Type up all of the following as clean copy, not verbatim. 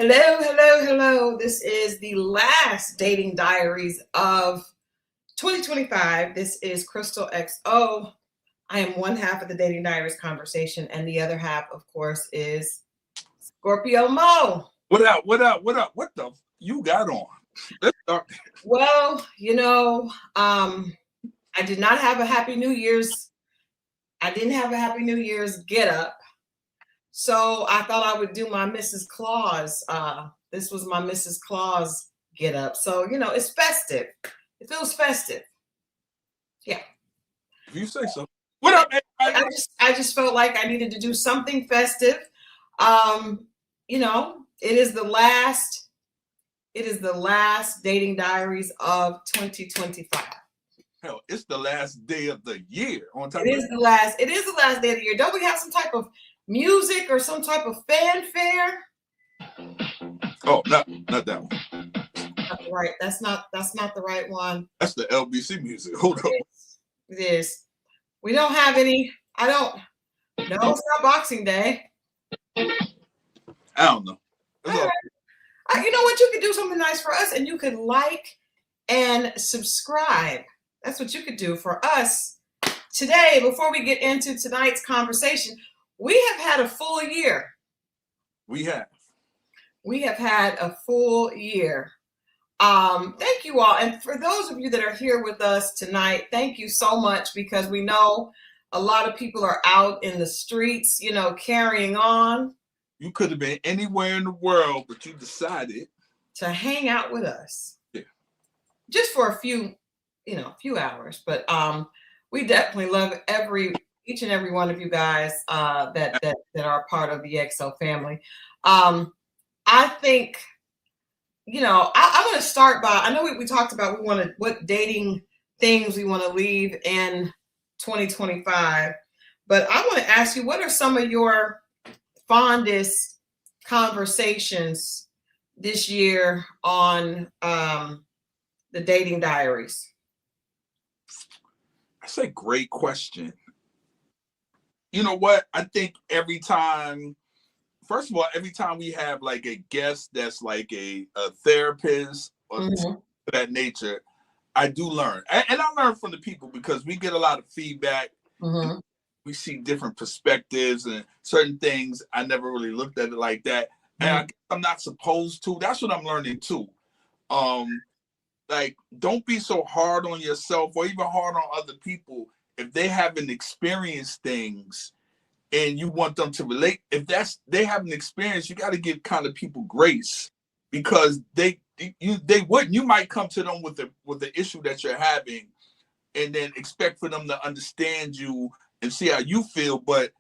Hello, hello, hello. This is the last dating diaries of 2025. This is Christal XO. I am one half of the dating diaries conversation, and the other half, of course, is Scorpio Moe. What up? What up? What up? What the you got on? Let's start. Well, I did not have a Happy New Year's. I didn't have a Happy New Year's get up. So I thought I would do my Mrs. Claus. This was my Mrs. Claus get up. So, it's festive. It feels festive. Yeah. If you say so. What up, everybody? I just felt like I needed to do something festive. It is the last dating diaries of 2025. Hell, it's the last day of the year. It is the last day of the year. Don't we have some type of music or some type of fanfare? Oh, not that one. Right. That's not the right one. That's the LBC music. Hold on. It is. We don't have any. No, it's not Boxing Day. I don't know. Right. You know what? You could do something nice for us, and you could like and subscribe. That's what you could do for us today. Before we get into tonight's conversation, we have had a full year. We have had a full year. Thank you all. And for those of you that are here with us tonight, thank you so much, because we know a lot of people are out in the streets, carrying on. You could have been anywhere in the world, but you decided to hang out with us. Yeah. Just for a few hours. But we definitely love each and every one of you guys that are part of the XO family. I think, I want to start by, I know we talked about what dating things we want to leave in 2025, but I want to ask you, what are some of your fondest conversations this year on the dating diaries? That's a great question. You know what? I think every time we have like a guest that's like a therapist or of that nature, I do learn. And I learn from the people, because we get a lot of feedback. Mm-hmm. We see different perspectives and certain things. I never really looked at it like that. And I'm not supposed to. That's what I'm learning too. Like, don't be so hard on yourself or even hard on other people if they haven't experienced things and you want them to relate. If they haven't experienced, you got to give kind of people grace, because you might come to them with the issue that you're having, and then expect for them to understand you and see how you feel. But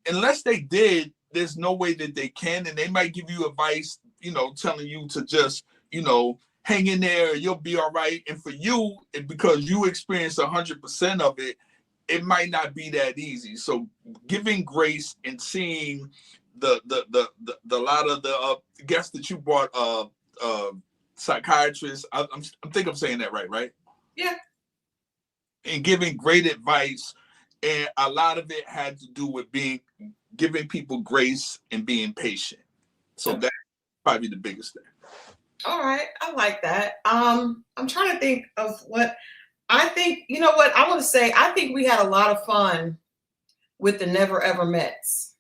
unless they did, there's no way that they can, and they might give you advice, telling you to just, hang in there, you'll be all right. And for you, because you experienced 100% of it, it might not be that easy. So giving grace and seeing the lot of the guests that you brought, psychiatrists, I think I'm saying that right? Yeah. And giving great advice, and a lot of it had to do with giving people grace and being patient. So that's probably the biggest thing. All right. I like that. I'm trying to think of what I think. You know what I want to say? I think we had a lot of fun with the Never Ever Mets.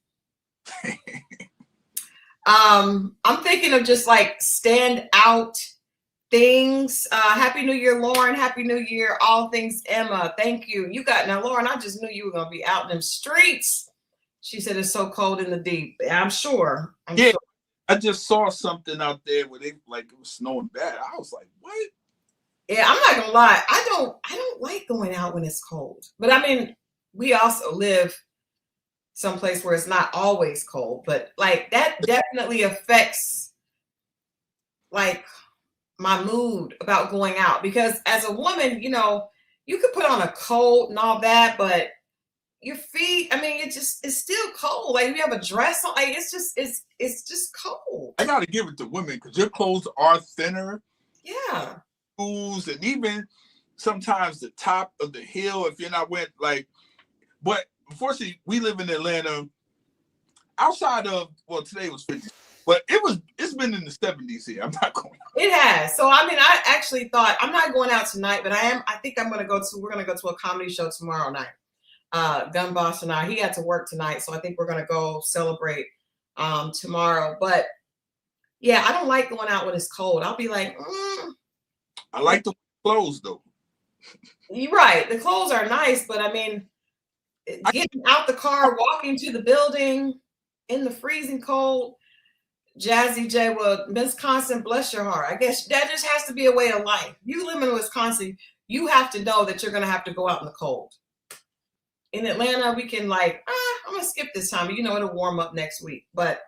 I'm thinking of just like stand out things. Happy New Year, Lauren. Happy New Year, all things Emma. Thank you. Now, Lauren, I just knew you were going to be out in them streets. She said it's so cold in the deep. I'm sure. Sure. I just saw something out there where it was snowing bad. I was like, what? Yeah, I'm not gonna lie. I don't like going out when it's cold. But I mean, we also live someplace where it's not always cold. But like that definitely affects like my mood about going out. Because as a woman, you could put on a coat and all that, but your feet, I mean, it's still cold. Like you have a dress on, like it's just cold. I gotta give it to women, because your clothes are thinner. Yeah. Shoes, and even sometimes the top of the hill, if you're not wet, but unfortunately we live in Atlanta. Outside of, well, today was 50, but it's been in the 70s here. I'm not going. It has. So I mean, I actually thought I'm not going out tonight, but I think I'm going to go to. We're going to go to a comedy show tomorrow night. Gun Boss and he had to work tonight, so I think we're going to go celebrate tomorrow. But yeah, I don't like going out when it's cold. I'll be like, I like the clothes though. You're right. The clothes are nice, but I mean, getting out the car, walking to the building in the freezing cold. Jazzy J, well, Wisconsin, bless your heart. I guess that just has to be a way of life. You live in Wisconsin, you have to know that you're going to have to go out in the cold. In Atlanta, we can like, I'm going to skip this time. You know, it'll warm up next week. But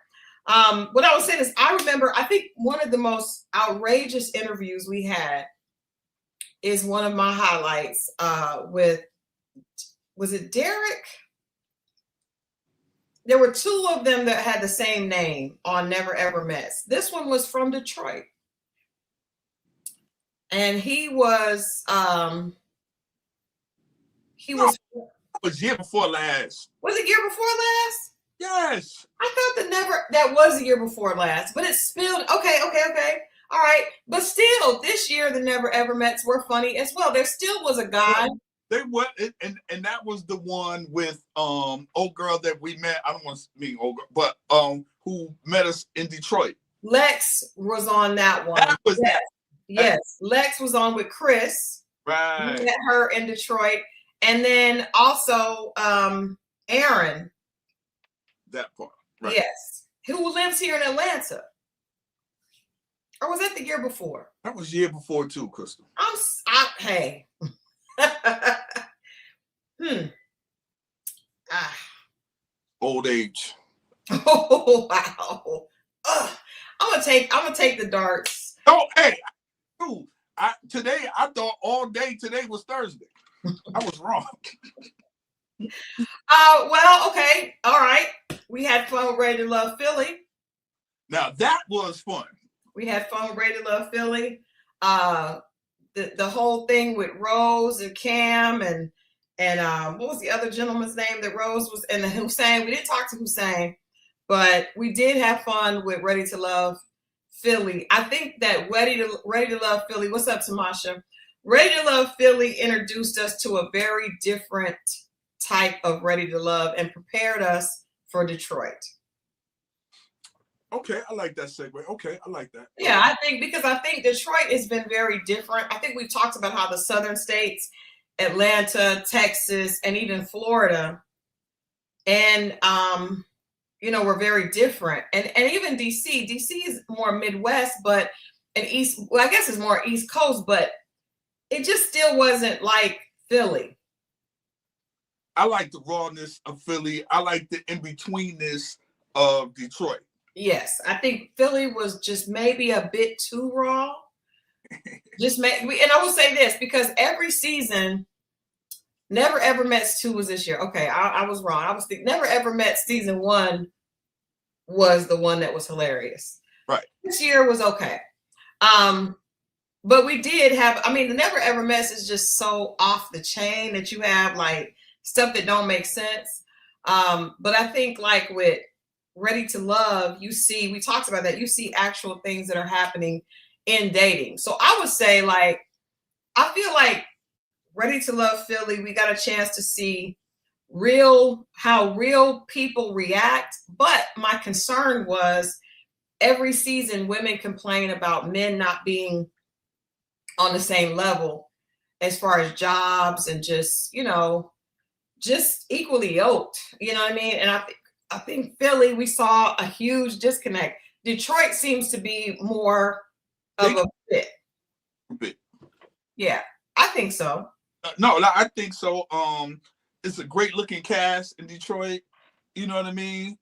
what I was saying is, I remember, I think one of the most outrageous interviews we had is one of my highlights with, was it Derek? There were two of them that had the same name on Never Ever Mets. This one was from Detroit. And he was year before last. Was it year before last? Yes. I thought that was the year before last, but it spilled. Okay. All right. But still, this year the Never Ever Mets were funny as well. There still was a guy. They were, and that was the one with old girl that we met. I don't want to mean old girl, but who met us in Detroit. Lex was on that one. That was yes. Lex was on with Chris. Right. We met her in Detroit, and then also Aaron. That part. Right. Yes, who lives here in Atlanta. Or was that the year before? That was year before too, Christal. Hey. Old age. Oh wow. I'm gonna take the darts. Oh, hey, dude. Today I thought all day today was Thursday. I was wrong. Well, okay, all right. We had fun with Ready to Love Philly. Now that was fun. We had fun with Ready to Love Philly. The whole thing with Rose and Cam and what was the other gentleman's name that Rose was, and Hussein. We didn't talk to Hussein, but we did have fun with Ready to Love Philly. I think that Ready to Love Philly. What's up, Tamasha? Ready to Love Philly introduced us to a very different type of Ready to Love and prepared us for Detroit. Okay, I like that segue. Okay, I like that. Yeah, I think Detroit has been very different. I think we've talked about how the southern states, Atlanta, Texas, and even Florida, and were very different. And even DC. DC is more Midwest, but I guess it's more East Coast, but it just still wasn't like Philly. I like the rawness of Philly. I like the in-betweenness of Detroit. Yes, I think Philly was just maybe a bit too raw. And I will say this, because every season, Never Ever Mets 2 was this year. Okay, I was wrong. I was thinking Never Ever Mets season 1 was the one that was hilarious. Right. This year was okay. But we did have, the Never Ever Mets is just so off the chain that you have like stuff that don't make sense. But I think like with Ready to Love, we talked about that. You see actual things that are happening in dating. So I would say I feel like Ready to Love Philly, we got a chance to see how real people react. But my concern was every season women complain about men not being on the same level as far as jobs and just equally yoked. You know what I mean? And I think Philly, we saw a huge disconnect. Detroit seems to be more of a fit. Yeah, I think so. No, I think so. It's a great looking cast in Detroit. You know what I mean?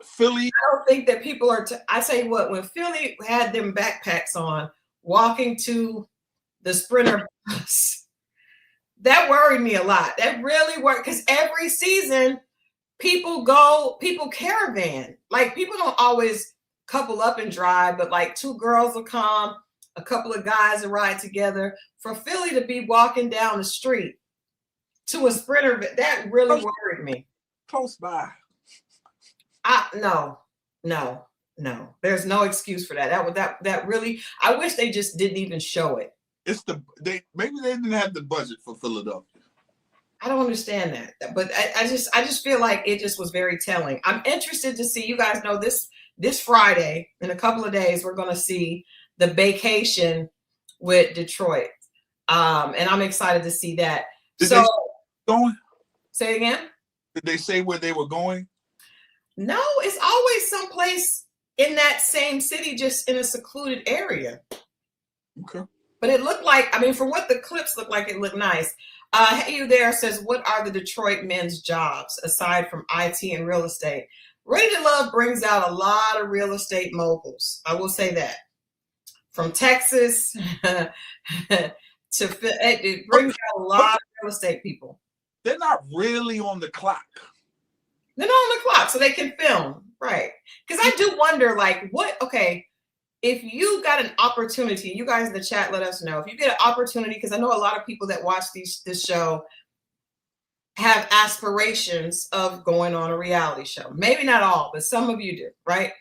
Philly. I don't think that people are. I tell you what, when Philly had them backpacks on, walking to the Sprinter bus, that worried me a lot. That really worked, because every season people caravan. Like, people don't always couple up and drive, but like two girls will come, a couple of guys will ride together. For Philly to be walking down the street to a Sprinter, that really worried me. Close by. No. No, there's no excuse for that. That really, I wish they just didn't even show it. It's maybe they didn't have the budget for Philadelphia. I don't understand that, but I just feel like it just was very telling. I'm interested to see. You guys know this Friday, in a couple of days, we're going to see the vacation with Detroit, and I'm excited to see that. Did they going? Say it again. Did they say where they were going? No, it's always someplace in that same city, just in a secluded area. Okay. But it looked like, I mean, for what the clips looked like, it looked nice. Hey, you there says, what are the Detroit men's jobs aside from IT and real estate? Ready to Love brings out a lot of real estate moguls. I will say that. From Texas to it brings out a lot of real estate people. They're not really on the clock. They're not on the clock, so they can film, right? Because I do wonder, like, if you got an opportunity, you guys in the chat, let us know. If you get an opportunity, because I know a lot of people that watch this show have aspirations of going on a reality show. Maybe not all, but some of you do, right?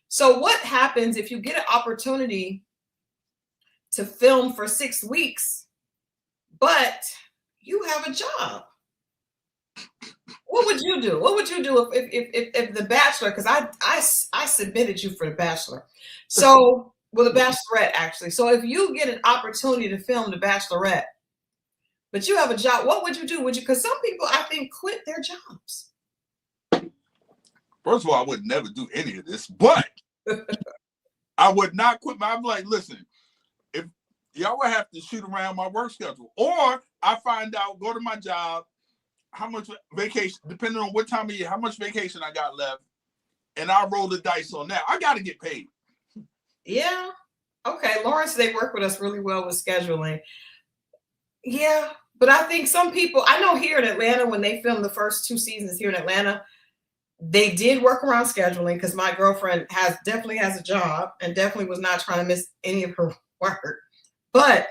So what happens if you get an opportunity to film for 6 weeks, but you have a job? What would you do? What would you do if The Bachelor, because I submitted you for The Bachelor. So, well, The Bachelorette, actually. So if you get an opportunity to film The Bachelorette, but you have a job, what would you do? Because some people, I think, quit their jobs. First of all, I would never do any of this, but I would not quit. I'm like, listen, if y'all would have to shoot around my work schedule, or I find out, go to my job, how much vacation, depending on what time of year, how much vacation I got left, and I roll the dice on that. I got to get paid. Yeah. Okay. Lawrence, they work with us really well with scheduling. Yeah. But I think some people, I know here in Atlanta, when they filmed the first 2 seasons here in Atlanta, they did work around scheduling, because my girlfriend definitely has a job and definitely was not trying to miss any of her work. But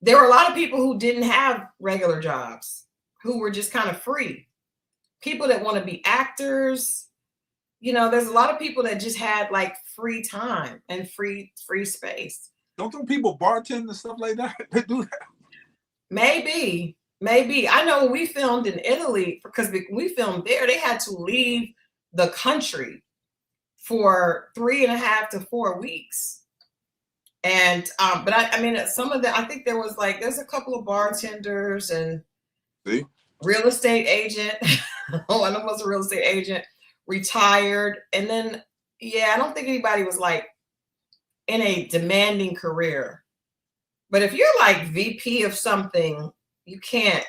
there were a lot of people who didn't have regular jobs, who were just kind of free. People that want to be actors. You know, there's a lot of people that just had like free time and free space. Don't people bartend and stuff like that? They do that. Maybe. I know when we filmed in Italy, because we filmed there, they had to leave the country for 3.5 to 4 weeks. And but I mean, some of the, I think there's a couple of bartenders and real estate agent. Oh, I know it was a real estate agent, retired. And then, yeah, I don't think anybody was like in a demanding career. But if you're like VP of something, you can't,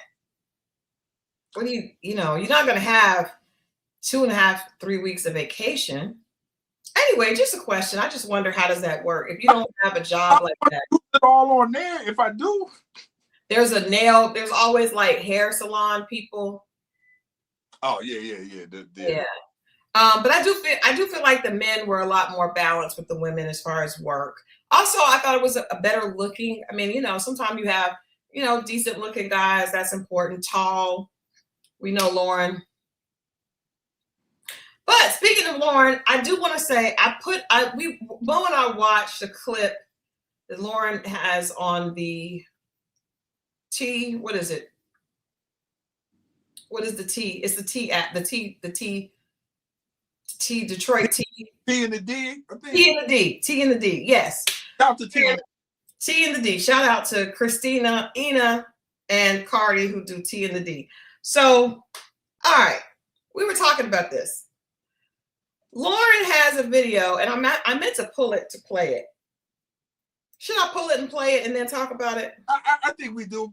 you're not going to have 2.5, 3 weeks of vacation. Anyway, just a question. I just wonder, how does that work if you don't have a job like that? Put it all on there. If I do, there's always like hair salon people. Oh yeah. Yeah. But I do feel like the men were a lot more balanced with the women as far as work. Also, I thought it was a better looking. I mean, sometimes you have, decent looking guys. That's important. Tall. We know Lauren. But speaking of Lauren, I do want to say Mo and I watched the clip that Lauren has on the T. What is it? What is the T? It's the T app. The T Detroit T. T and the D. T and the D. T and the D. Yes. Shout out to T. T and the D. Shout out to Christina, Ina, and Cardi, who do T and the D. So, all right, we were talking about this. Lauren has a video, and I meant to pull it to play it. Should I pull it and play it and then talk about it? I think we do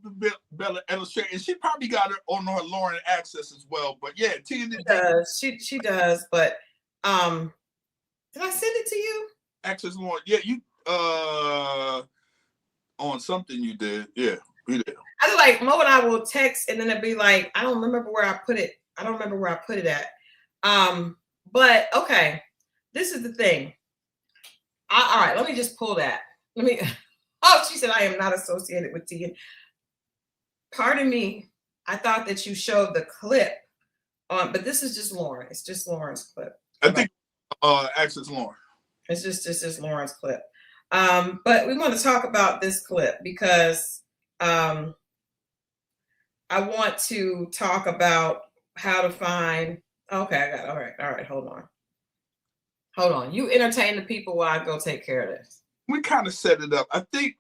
better illustrate, and she probably got it on her Lauren Access as well. But yeah, T and the D. She does. But did I send it to you? Access Lauren. Yeah, you on something you did. Yeah, we did. I was like, Mo and I will text, and then it'd be like, I don't remember where I put it. At. But okay, this is the thing. All right, let me just pull that. Oh, she said I am not associated with T. Pardon me. I thought that you showed the clip on, but this is just Lauren. It's just Lauren's clip. I think Access Lauren. It's just Lauren's clip. But we want to talk about this clip because I want to talk about how to find. Okay, I got it. All right. Hold on. You entertain the people while I go take care of this. We kind of set it up. I think,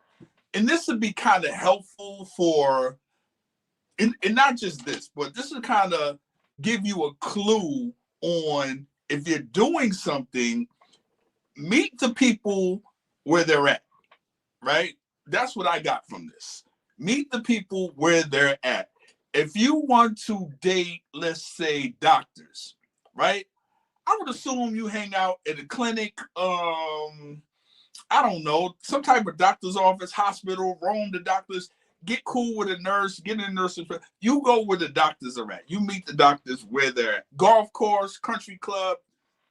and this would be kind of helpful for, and not just this, but this would kind of give you a clue on if you're doing something, meet the people where they're at, right? That's what I got from this. Meet the people where they're at. If you want to date, let's say, doctors, right? I would assume you hang out at a clinic, I don't know, some type of doctor's office, hospital, roam the doctors, get cool with a nurse, get in a nurse's. You go where the doctors are at. You meet the doctors where they're at. Golf course, country club,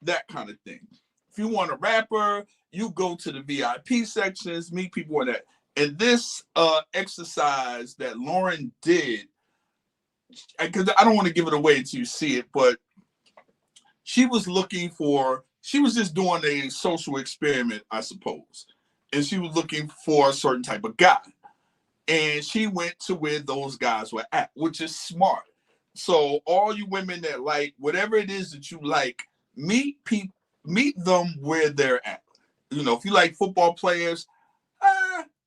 that kind of thing. If you want a rapper, you go to the VIP sections, meet people in that. And this exercise that Lauren did, because I don't want to give it away until you see it, but she was just doing a social experiment, I suppose. And she was looking for a certain type of guy. And she went to where those guys were at, which is smart. So all you women that like whatever it is that you like, meet them where they're at. You know, if you like football players,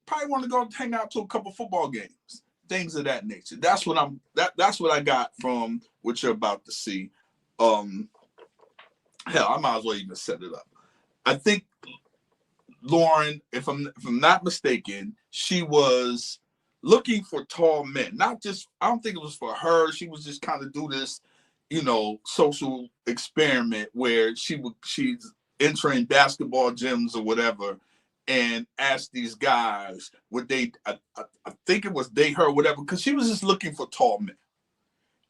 probably want to go hang out to a couple football games, things of that nature. That's what I got from what you're about to see. Hell, I might as well even set it up. I think Lauren, if I'm not mistaken, she was looking for tall men. Not just, I don't think it was for her. She was just kind of do this, social experiment where she's entering basketball gyms or whatever and ask these guys would they, I think it was date her or whatever, because she was just looking for tall men.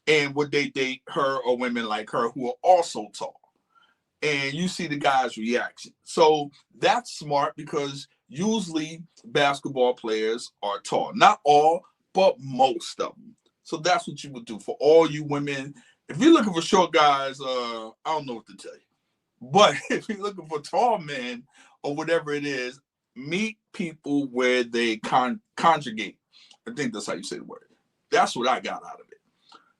And would they date her or women like her who are also tall? And you see the guy's reaction. So that's smart because usually basketball players are tall. Not all, but most of them. So that's what you would do for all you women. If you're looking for short guys, I don't know what to tell you. But if you're looking for tall men or whatever it is, meet people where they conjugate. I think that's how you say the word. That's what I got out of it.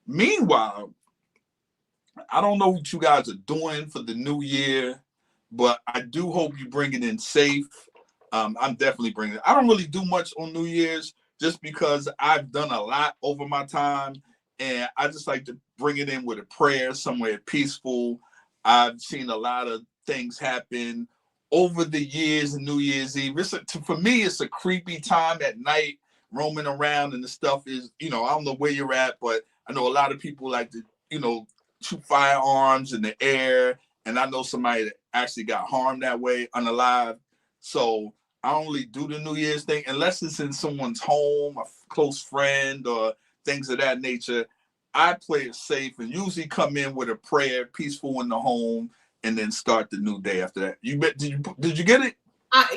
Meanwhile, I don't know what you guys are doing for the new year, but I do hope you bring it in safe. I'm definitely bringing it. I don't really do much on New Year's just because I've done a lot over my time, and I just like to bring it in with a prayer, somewhere peaceful. I've seen a lot of things happen over the years and New Year's Eve. For me, it's a creepy time at night, roaming around, and the stuff is, I don't know where you're at, but I know a lot of people like to, shoot firearms in the air, and I know somebody that actually got harmed that way, unalive. So I only do the New Year's thing unless it's in someone's home, a close friend, or things of that nature. I play it safe and usually come in with a prayer, peaceful in the home, and then start the new day after that. Did you get it?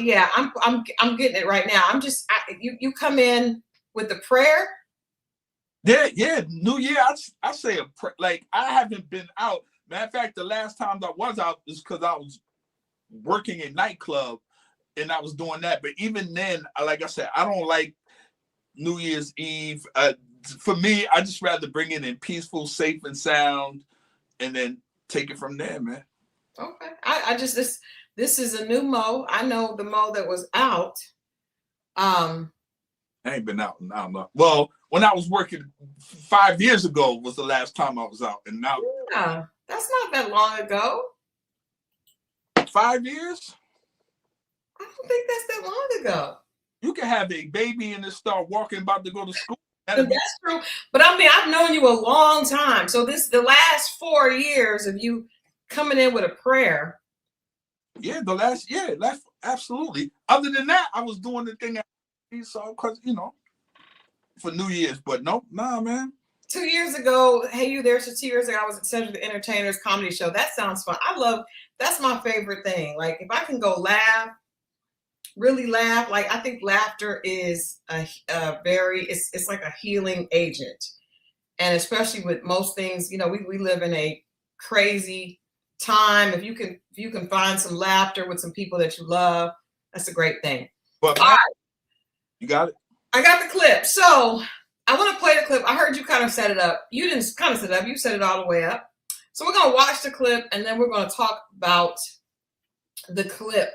Yeah, I'm getting it right now. You come in with the prayer. Yeah. New Year, I say like I haven't been out. Matter of fact, the last time I was out is because I was working a nightclub and I was doing that. But even then, like I said, I don't like New Year's Eve. For me, I just rather bring it in peaceful, safe, and sound, and then take it from there, man. Okay. This is a new Moe. I know the Moe that was out. I ain't been out in I don't know. Well, when I was working 5 years ago was the last time I was out, and now that's not that long ago. 5 years? I don't think that's that long ago. You can have a baby and then start walking about to go to school. That's true. But I mean, I've known you a long time. So the last 4 years of you coming in with a prayer. Yeah, absolutely. Other than that, I was doing the thing because for New Year's, but nah, man. 2 years ago, Hey You There. So 2 years ago, I was at Cedric the Entertainer's comedy show. That sounds fun. That's my favorite thing. Like if I can go laugh, really laugh. Like I think laughter is it's like a healing agent. And especially with most things, we live in a crazy time, if you can find some laughter with some people that you love, that's a great thing. But all right, you got it. I got the clip. So I want to play the clip. I heard you kind of set it up. You didn't kind of set it up. You set it all the way up. So we're going to watch the clip, and then we're going to talk about the clip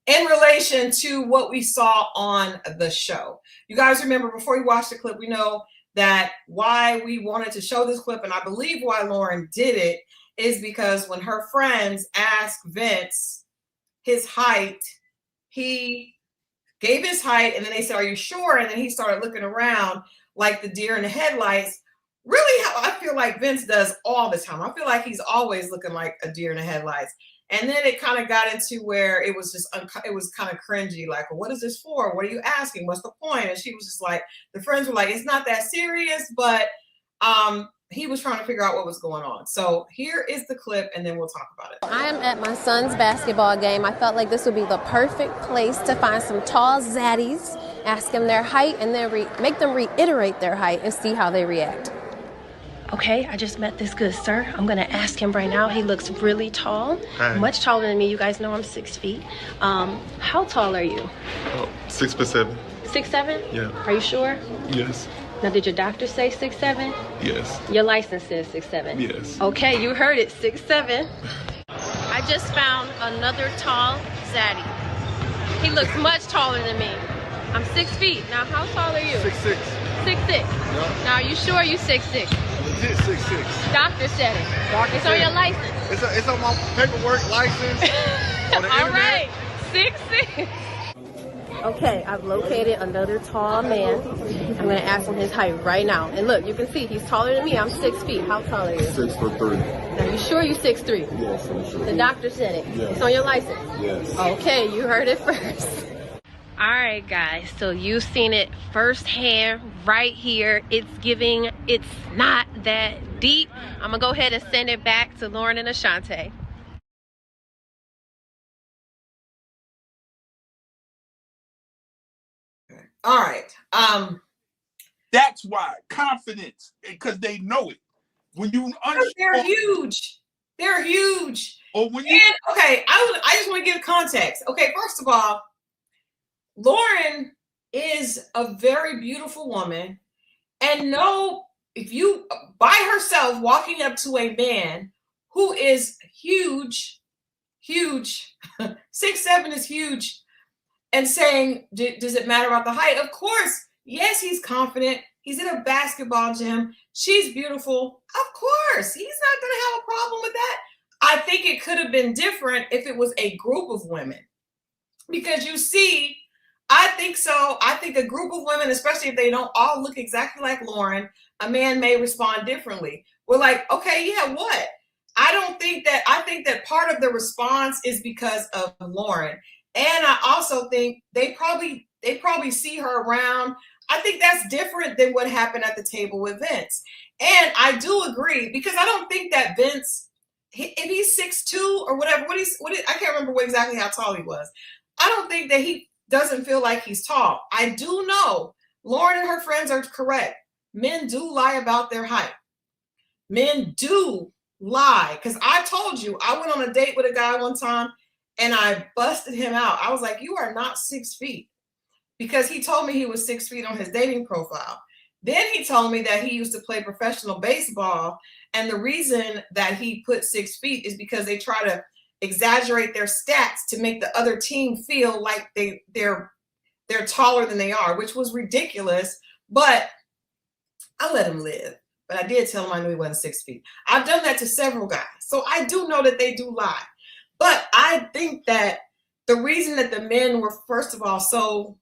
in relation to what we saw on the show. You guys remember, before we watch the clip, we know that why we wanted to show this clip, and I believe why Lauren did it, is because when her friends asked Vince his height, he gave his height, and then they said, "Are you sure?" And then he started looking around like the deer in the headlights. Really, how I feel like Vince does all the time. I feel like he's always looking like a deer in the headlights. And then it kind of got into where it was just, it was kind of cringy. Like, well, what is this for? What are you asking? What's the point? And she was just like, the friends were like, it's not that serious, but he was trying to figure out what was going on. So here is the clip, and then we'll talk about it. I am at my son's basketball game. I felt like this would be the perfect place to find some tall zaddies, ask them their height, and then make them reiterate their height and see how they react. Okay, I just met this good sir. I'm gonna ask him right now. He looks really tall, much taller than me. You guys know I'm 6 feet. How tall are you? 6'7". 6'7"? Yeah. Are you sure? Yes. Now, did your doctor say 6'7"? Yes. Your license says 6'7"? Yes. Okay, you heard it, 6'7". I just found another tall zaddy. He looks much taller than me. I'm 6 feet. Now, how tall are you? 6'6". 6'6". Yeah. Now, are you sure you 6'6"? Legit 6'6". Doctor said it. Doctor it's said on your it. license. It's on my paperwork, license, on the All internet. right, 6'6". Okay, I've located another tall man. I'm gonna ask him his height right now. And look, you can see he's taller than me. I'm 6 feet. How tall are you? 6'3". Are you sure you 6'3"? Yes, I'm sure. The doctor said it. Yes. It's on your license. Yes. Okay, you heard it first. All right, guys, so you've seen it firsthand right here. It's giving, it's not that deep. I'm gonna go ahead and send it back to Lauren and Ashante. All right. That's why confidence, because they know it. When you they're huge. They're huge. Or when you okay, I just want to give context. Okay, first of all, Lauren is a very beautiful woman, and if you by herself walking up to a man who is huge, 6'7" is huge, and saying, does it matter about the height? Of course, yes, he's confident. He's in a basketball gym. She's beautiful. Of course, he's not going to have a problem with that. I think it could have been different if it was a group of women, because you see, I think so. I think a group of women, especially if they don't all look exactly like Lauren, a man may respond differently. We're like, okay, yeah, what? I think that part of the response is because of Lauren. And I also think they probably see her around. I think that's different than what happened at the table with Vince. And I do agree, because I don't think that Vince, if he's 6'2" or whatever, I can't remember exactly how tall he was. I don't think that he doesn't feel like he's tall. I do know Lauren and her friends are correct. Men do lie about their height. Men do lie. Because I told you, I went on a date with a guy one time and I busted him out. I was like, you are not 6 feet. Because he told me he was 6 feet on his dating profile. Then he told me that he used to play professional baseball. And the reason that he put 6 feet is because they try to exaggerate their stats to make the other team feel like they're taller than they are, which was ridiculous. But I let him live. But I did tell him I knew he wasn't 6 feet. I've done that to several guys. So I do know that they do lie. But I think that the reason that the men were, first of all, so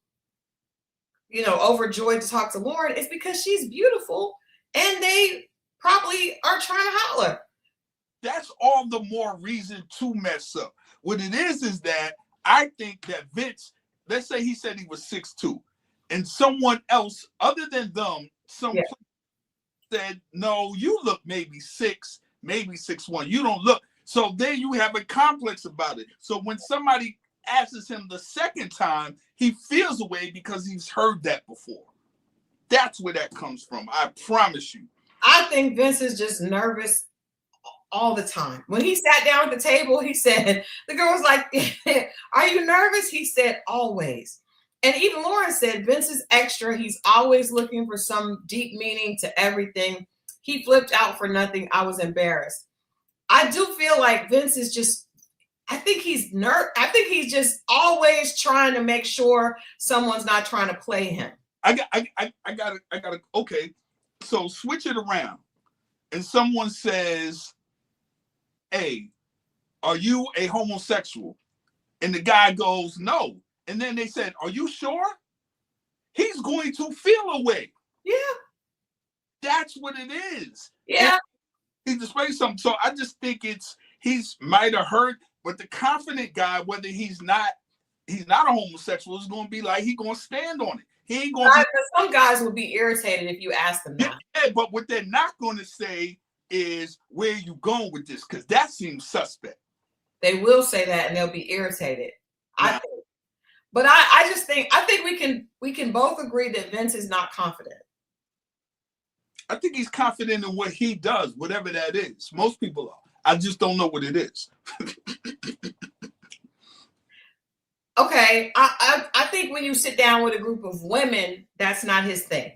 overjoyed to talk to Lauren is because she's beautiful and they probably are trying to holler. That's all the more reason to mess up. What it is that I think that Vince, let's say he said he was 6'2", and someone else other than them, said, no, you look maybe 6, maybe 6'1". You don't look. So then you have a complex about it. So when somebody asks him the second time, he feels away because he's heard that before. That's where that comes from. I promise you. I think Vince is just nervous all the time. When he sat down at the table, he said, the girl was like, are you nervous? He said, always. And even Lauren said, Vince is extra. He's always looking for some deep meaning to everything. He flipped out for nothing. I was embarrassed. I do feel like Vince is just, I think he's just always trying to make sure someone's not trying to play him. I got to, okay. So switch it around. And someone says, hey, are you a homosexual? And the guy goes, no. And then they said, are you sure? He's going to feel a way. Yeah. That's what it is. Yeah. He's displaying something. So I just think he's might have hurt, but the confident guy, whether he's not a homosexual, is going to be like, he's going to stand on it. He ain't going to. Some guys will be irritated if you ask them that. Yeah, but what they're not going to say is, where are you going with this? Because that seems suspect. They will say that and they'll be irritated. Yeah. I think we can both agree that Vince is not confident. I think he's confident in what he does, whatever that is. Most people are. I just don't know what it is. Okay, I think when you sit down with a group of women, that's not his thing.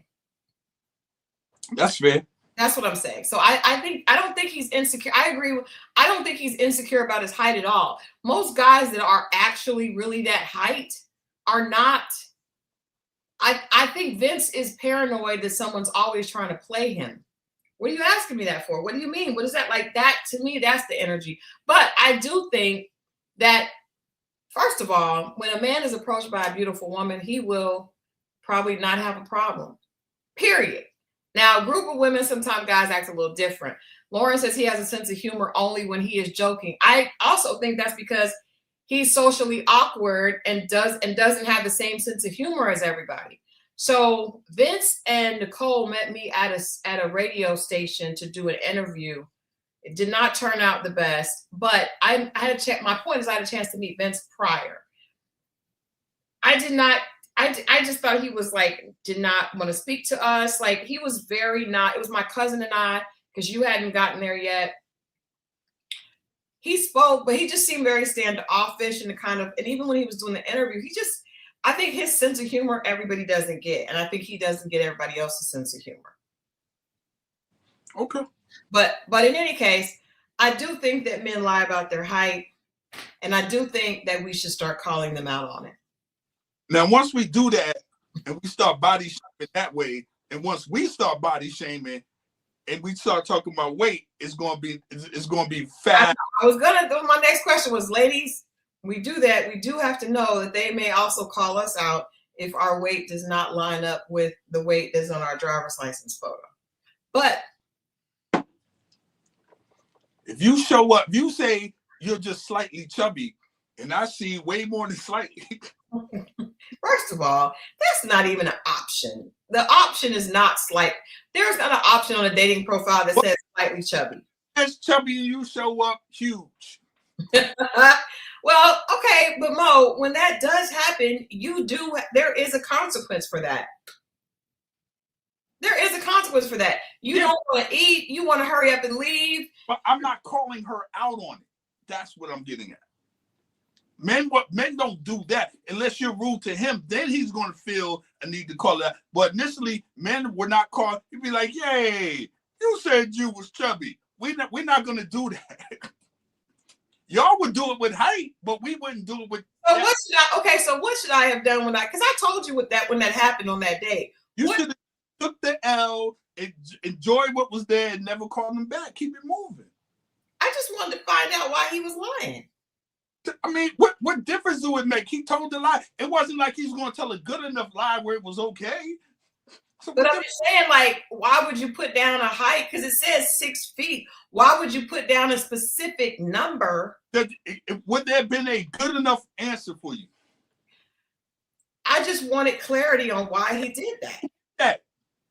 That's fair. That's what I'm saying. So I don't think he's insecure. I agree. I don't think he's insecure about his height at all. Most guys that are actually really that height are not. I think Vince is paranoid that someone's always trying to play him. What are you asking me that for? What do you mean? What is that like? That to me, that's the energy. But I do think that, first of all, when a man is approached by a beautiful woman, he will probably not have a problem. Period. Now, a group of women, sometimes guys act a little different. Lauren says he has a sense of humor only when he is joking. I also think that's because he's socially awkward and doesn't have the same sense of humor as everybody. So Vince and Nicole met me at a radio station to do an interview. It did not turn out the best, but I had to check. My point is I had a chance to meet Vince prior. I just thought he was like, did not want to speak to us. Like he was very not, it was my cousin and I, because you hadn't gotten there yet. He spoke, but he just seemed very standoffish and and even when he was doing the interview, I think his sense of humor, everybody doesn't get. And I think he doesn't get everybody else's sense of humor. Okay. But in any case, I do think that men lie about their height. And I do think that we should start calling them out on it. Now, once we do that and we start body shaming that way, and once we start body shaming and we start talking about weight, it's going to be fat. My next question was, ladies, we do that. We do have to know that they may also call us out if our weight does not line up with the weight that's on our driver's license photo. But if you show up, if you say you're just slightly chubby, and I see way more than slightly. First of all, that's not even an option. The option is not slight. There's not an option on a dating profile that says slightly chubby. As chubby, you show up huge. Well, okay, but Mo, when that does happen, there is a consequence for that. There is a consequence for that. You don't want to eat. You want to hurry up and leave. But I'm not calling her out on it. That's what I'm getting at. Men don't do that unless you're rude to him. Then he's going to feel a need to call that. But initially, men were not called. You'd be like, "Yay, you said you was chubby. We're not going to do that." Y'all would do it with height, but we wouldn't do it with. So what should I have done because I told you when that happened on that day. You should have took the L, enjoy what was there, and never call him back. Keep it moving. I just wanted to find out why he was lying. I mean, what difference do it make? He told the lie. It wasn't like he's going to tell a good enough lie where it was okay. So but I'm just saying, like, why would you put down a height? Because it says 6 feet. Why would you put down a specific number? Would there have been a good enough answer for you? I just wanted clarity on why he did that.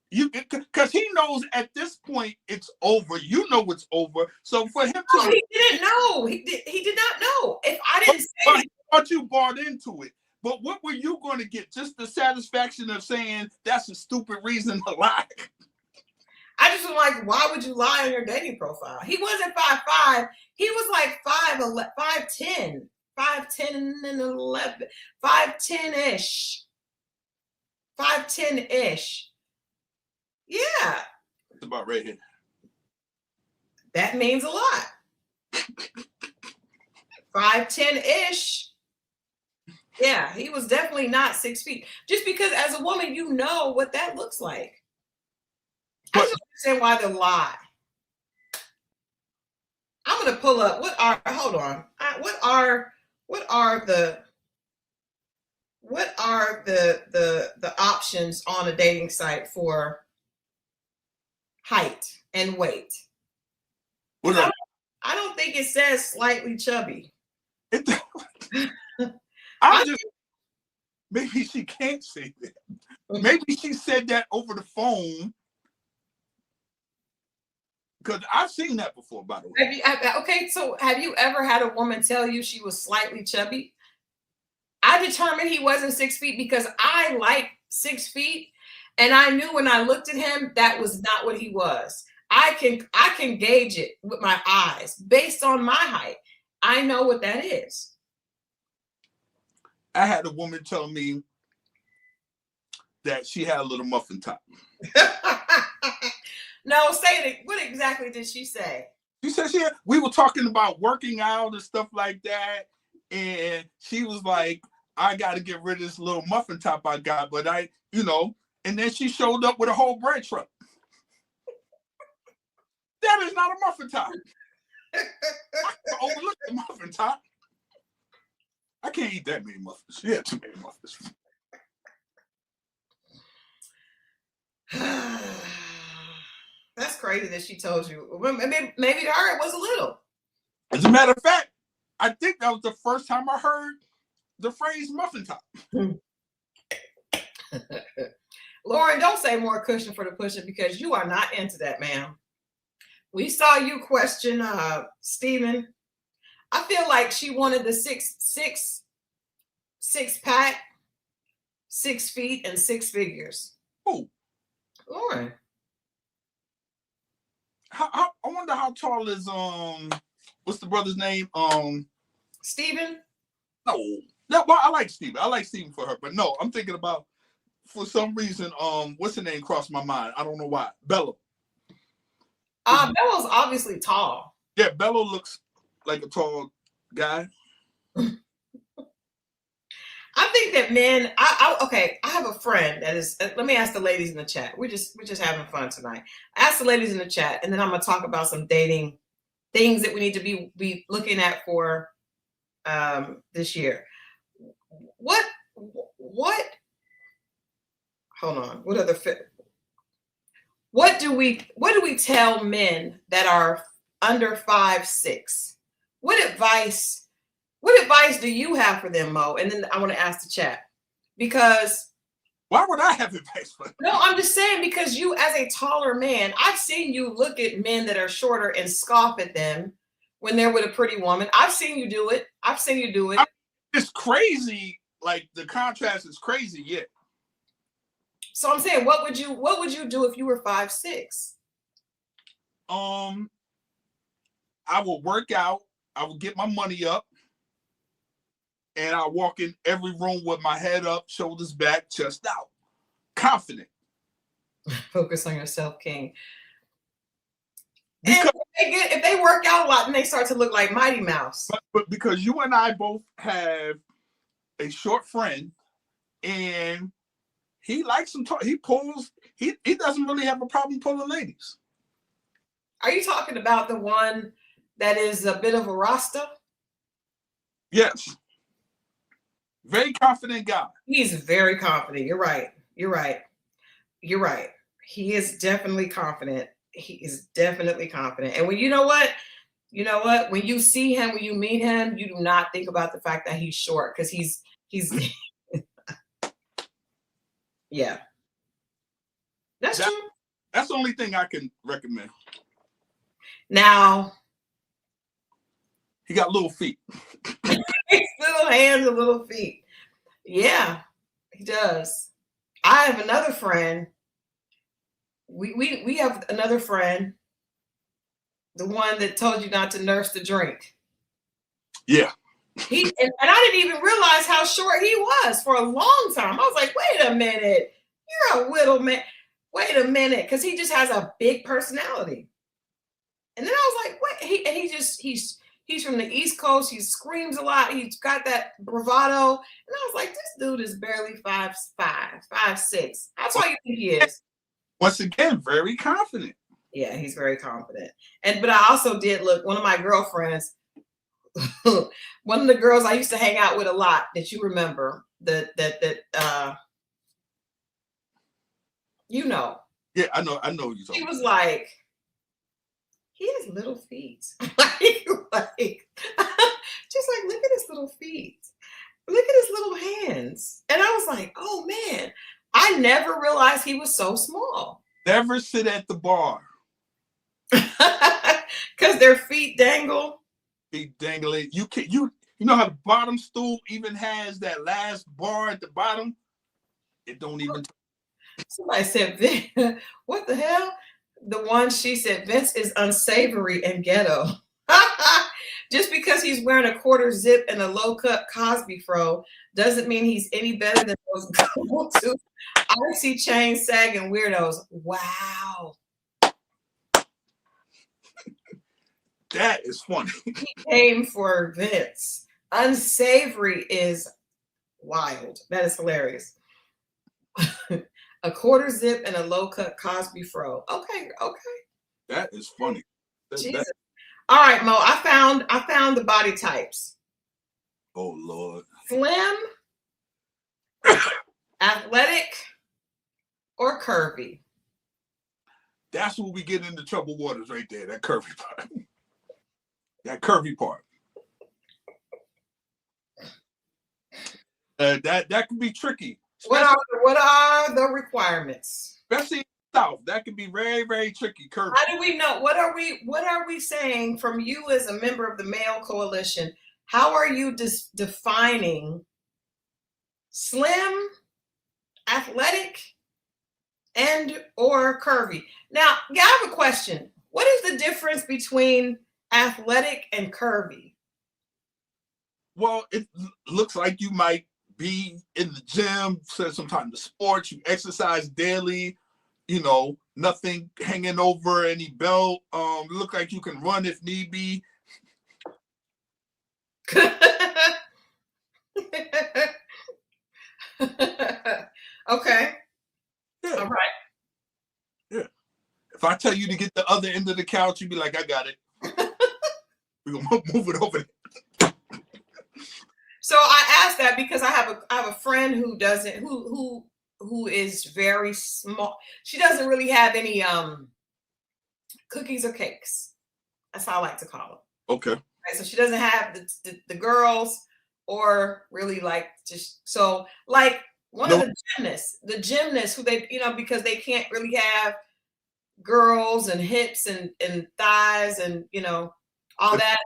Because he knows at this point it's over. You know it's over. So for him to he didn't know. He did not know. If I didn't say I thought you bought into it. But what were you going to get? Just the satisfaction of saying that's a stupid reason to lie? I just was like, why would you lie on your dating profile? He wasn't 5'5". He was like 5'10", 5'10" and 11, 5'10"-ish, 5'10"-ish. Yeah, It's about right here. that means a lot. 5'10"-ish. Yeah, he was definitely not 6 feet. Just because as a woman, you know what that looks like. I just don't understand why they lie. I'm gonna pull up hold on. What are the options on a dating site for height and weight? I don't think it says slightly chubby. Maybe she can't say that. Maybe she said that over the phone. Because I've seen that before, by the way. Okay, so have you ever had a woman tell you she was slightly chubby? I determined he wasn't 6 feet because I like 6 feet, and I knew when I looked at him that was not what he was. I can gauge it with my eyes based on my height. I know what that is. I had a woman tell me that she had a little muffin top. No, say it. What exactly did she say? She said we were talking about working out and stuff like that. And she was like, I got to get rid of this little muffin top I got. But and then she showed up with a whole bread truck. That is not a muffin top. I can overlook the muffin top. I can't eat that many muffins. She had too many muffins. That's crazy that she told you. Maybe to her it was a little. As a matter of fact, I think that was the first time I heard the phrase muffin top. Lauren, don't say more cushion for the pushing because you are not into that, ma'am. We saw you question Stephen. I feel like she wanted the six pack, 6 feet, and 6 figures. Oh, Lauren. I wonder how tall is what's the brother's name? Stephen? No, well, I like Stephen. I like Stephen for her, but no, I'm thinking about, for some reason, what's her name crossed my mind. I don't know why. Bella. Bella's obviously tall. Yeah, Bella looks like a tall guy. I think that men. Okay. I have a friend that is. Let me ask the ladies in the chat. We're just having fun tonight. Ask the ladies in the chat, and then I'm gonna talk about some dating things that we need to be looking at for this year. What? Hold on. What do we tell men that are under 5'6"? What advice do you have for them, Mo? And then I want to ask the chat, because why would I have advice for them? No, I'm just saying, because you, as a taller man, I've seen you look at men that are shorter and scoff at them when they're with a pretty woman. I've seen you do it. It's crazy. Like, the contrast is crazy. Yeah. So I'm saying, what would you do if you were 5'6"? I will work out. I will get my money up. And I walk in every room with my head up, shoulders back, chest out. Confident. Focus on yourself, King. Because if they work out a lot, then they start to look like Mighty Mouse. But because you and I both have a short friend, and he likes some talk. He doesn't really have a problem pulling ladies. Are you talking about the one that is a bit of a Rasta? Yes. Very confident guy. He's very confident. You're right. He is definitely confident. And when you know what? When you see him, when you meet him, you do not think about the fact that he's short, because he's yeah. That's true. That's the only thing I can recommend. Now, he got little feet. Little hands and little feet. Yeah, he does. I have another friend we have another friend, the one that told you not to nurse the drink. Yeah. And I didn't even realize how short he was for a long time. I was like, wait a minute, you're a little man. Wait a minute, because he just has a big personality. And then I was like, what? He's from the East Coast. He screams a lot. He's got that bravado. And I was like, this dude is barely 5'5", 5'6". How tall do you think he is? Once again, very confident. Yeah, he's very confident. But I also did look, one of my girlfriends, one of the girls I used to hang out with a lot that you remember, you know. Yeah, I know you. She was like, he has little feet. like, just like, look at his little feet. Look at his little hands. And I was like, oh man, I never realized he was so small. Never sit at the bar. Because their feet dangle. Feet dangling. You know how the bottom stool even has that last bar at the bottom? It don't even. Somebody said, what the hell? The one she said, Vince is unsavory and ghetto. Just because he's wearing a quarter zip and a low cut Cosby fro doesn't mean he's any better than those go-to icy chain sagging weirdos. Wow. That is funny. He came for Vince. Unsavory is wild. That is hilarious. A quarter zip and a low cut Cosby fro. Okay. That is funny. Jesus. All right, Mo. I found the body types. Oh Lord. Slim, athletic, or curvy. That's where we get into trouble waters right there. That curvy part. That curvy part. That can be tricky. What are the requirements? Especially in the South, that can be very, very tricky. Curvy. How do we know? What are we saying from you as a member of the male coalition? How are you defining slim, athletic, and or curvy? Now, yeah, I have a question. What is the difference between athletic and curvy? Well, it looks like you might be in the gym, spend some time to sports, you exercise daily, nothing hanging over any belt. Look like you can run if need be. Okay. Yeah. All right. Yeah. If I tell you to get the other end of the couch, you'd be like, I got it. We're gonna move it over there. So I asked that because I have a friend who is very small. She doesn't really have any cookies or cakes. That's how I like to call them. Okay. Right, so she doesn't have the girls or really like just so like one of the gymnasts who they because they can't really have girls and hips and thighs and all that.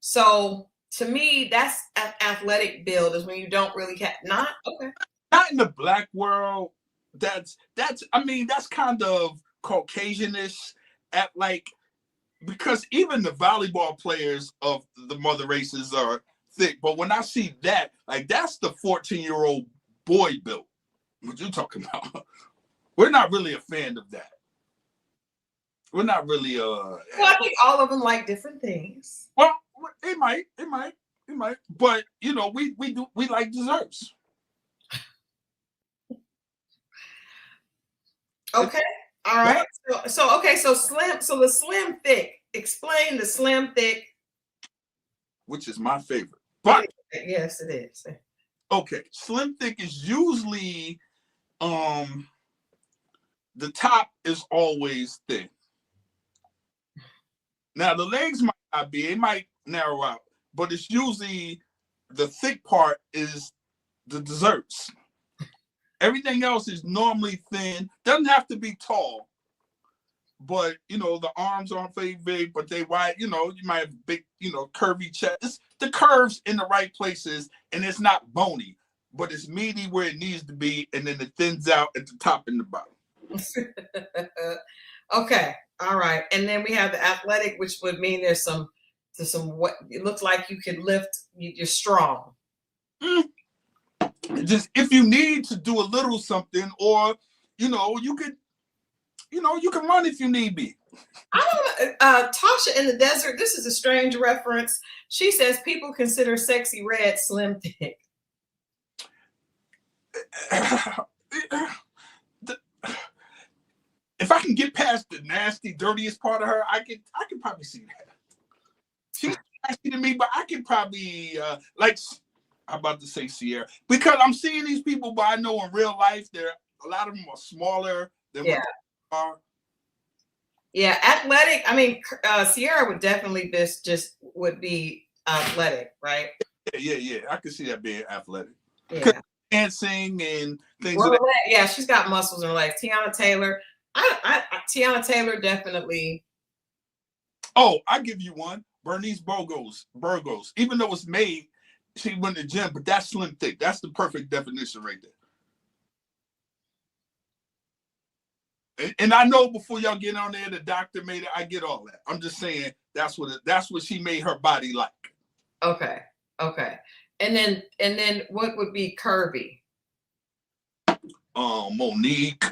So to me, that's athletic build is when you don't really have not in the black world. That's kind of Caucasianish because even the volleyball players of the mother races are thick. But when I see that, that's the 14-year-old boy built. What you talking about? We're not really a fan of that. We're not really Well, I think all of them like different things. Well, it might. But we like desserts. Okay. All right. So slim. So the slim thick. Explain the slim thick. Which is my favorite. But yes, it is. Okay, slim thick is usually the top is always thin. Now the legs might not be, it might narrow out, but it's usually the thick part is the desserts. Everything else is normally thin. Doesn't have to be tall, but the arms aren't very big, but they wide. You might have big, curvy chest. It's the curves in the right places, and it's not bony, but it's meaty where it needs to be, and then it thins out at the top and the bottom. Okay. All right. And then we have the athletic, which would mean there's some what it looks like you can lift. You're strong. Just if you need to do a little something, or you can run if you need be. I don't Tasha in the desert. This is a strange reference. She says people consider sexy red slim thick. If I can get past the nasty, dirtiest part of her, I can probably see that. She's nasty to me, but I can probably I'm about to say Sierra, because I'm seeing these people, but I know in real life, a lot of them are smaller than what they are. Yeah, athletic. I mean, Sierra would definitely would be athletic, right? Yeah. I can see that being athletic. Yeah. Dancing and things. Well, yeah, she's got muscles in her legs. Tiana Taylor. Tiana Taylor definitely. Oh, I give you one. Bernice Burgos. Even though it's made, she went to the gym, but that's slim thick. That's the perfect definition right there. And I know before y'all get on there, the doctor made it. I get all that. I'm just saying that's what she made her body like. Okay. And then what would be curvy? Monique.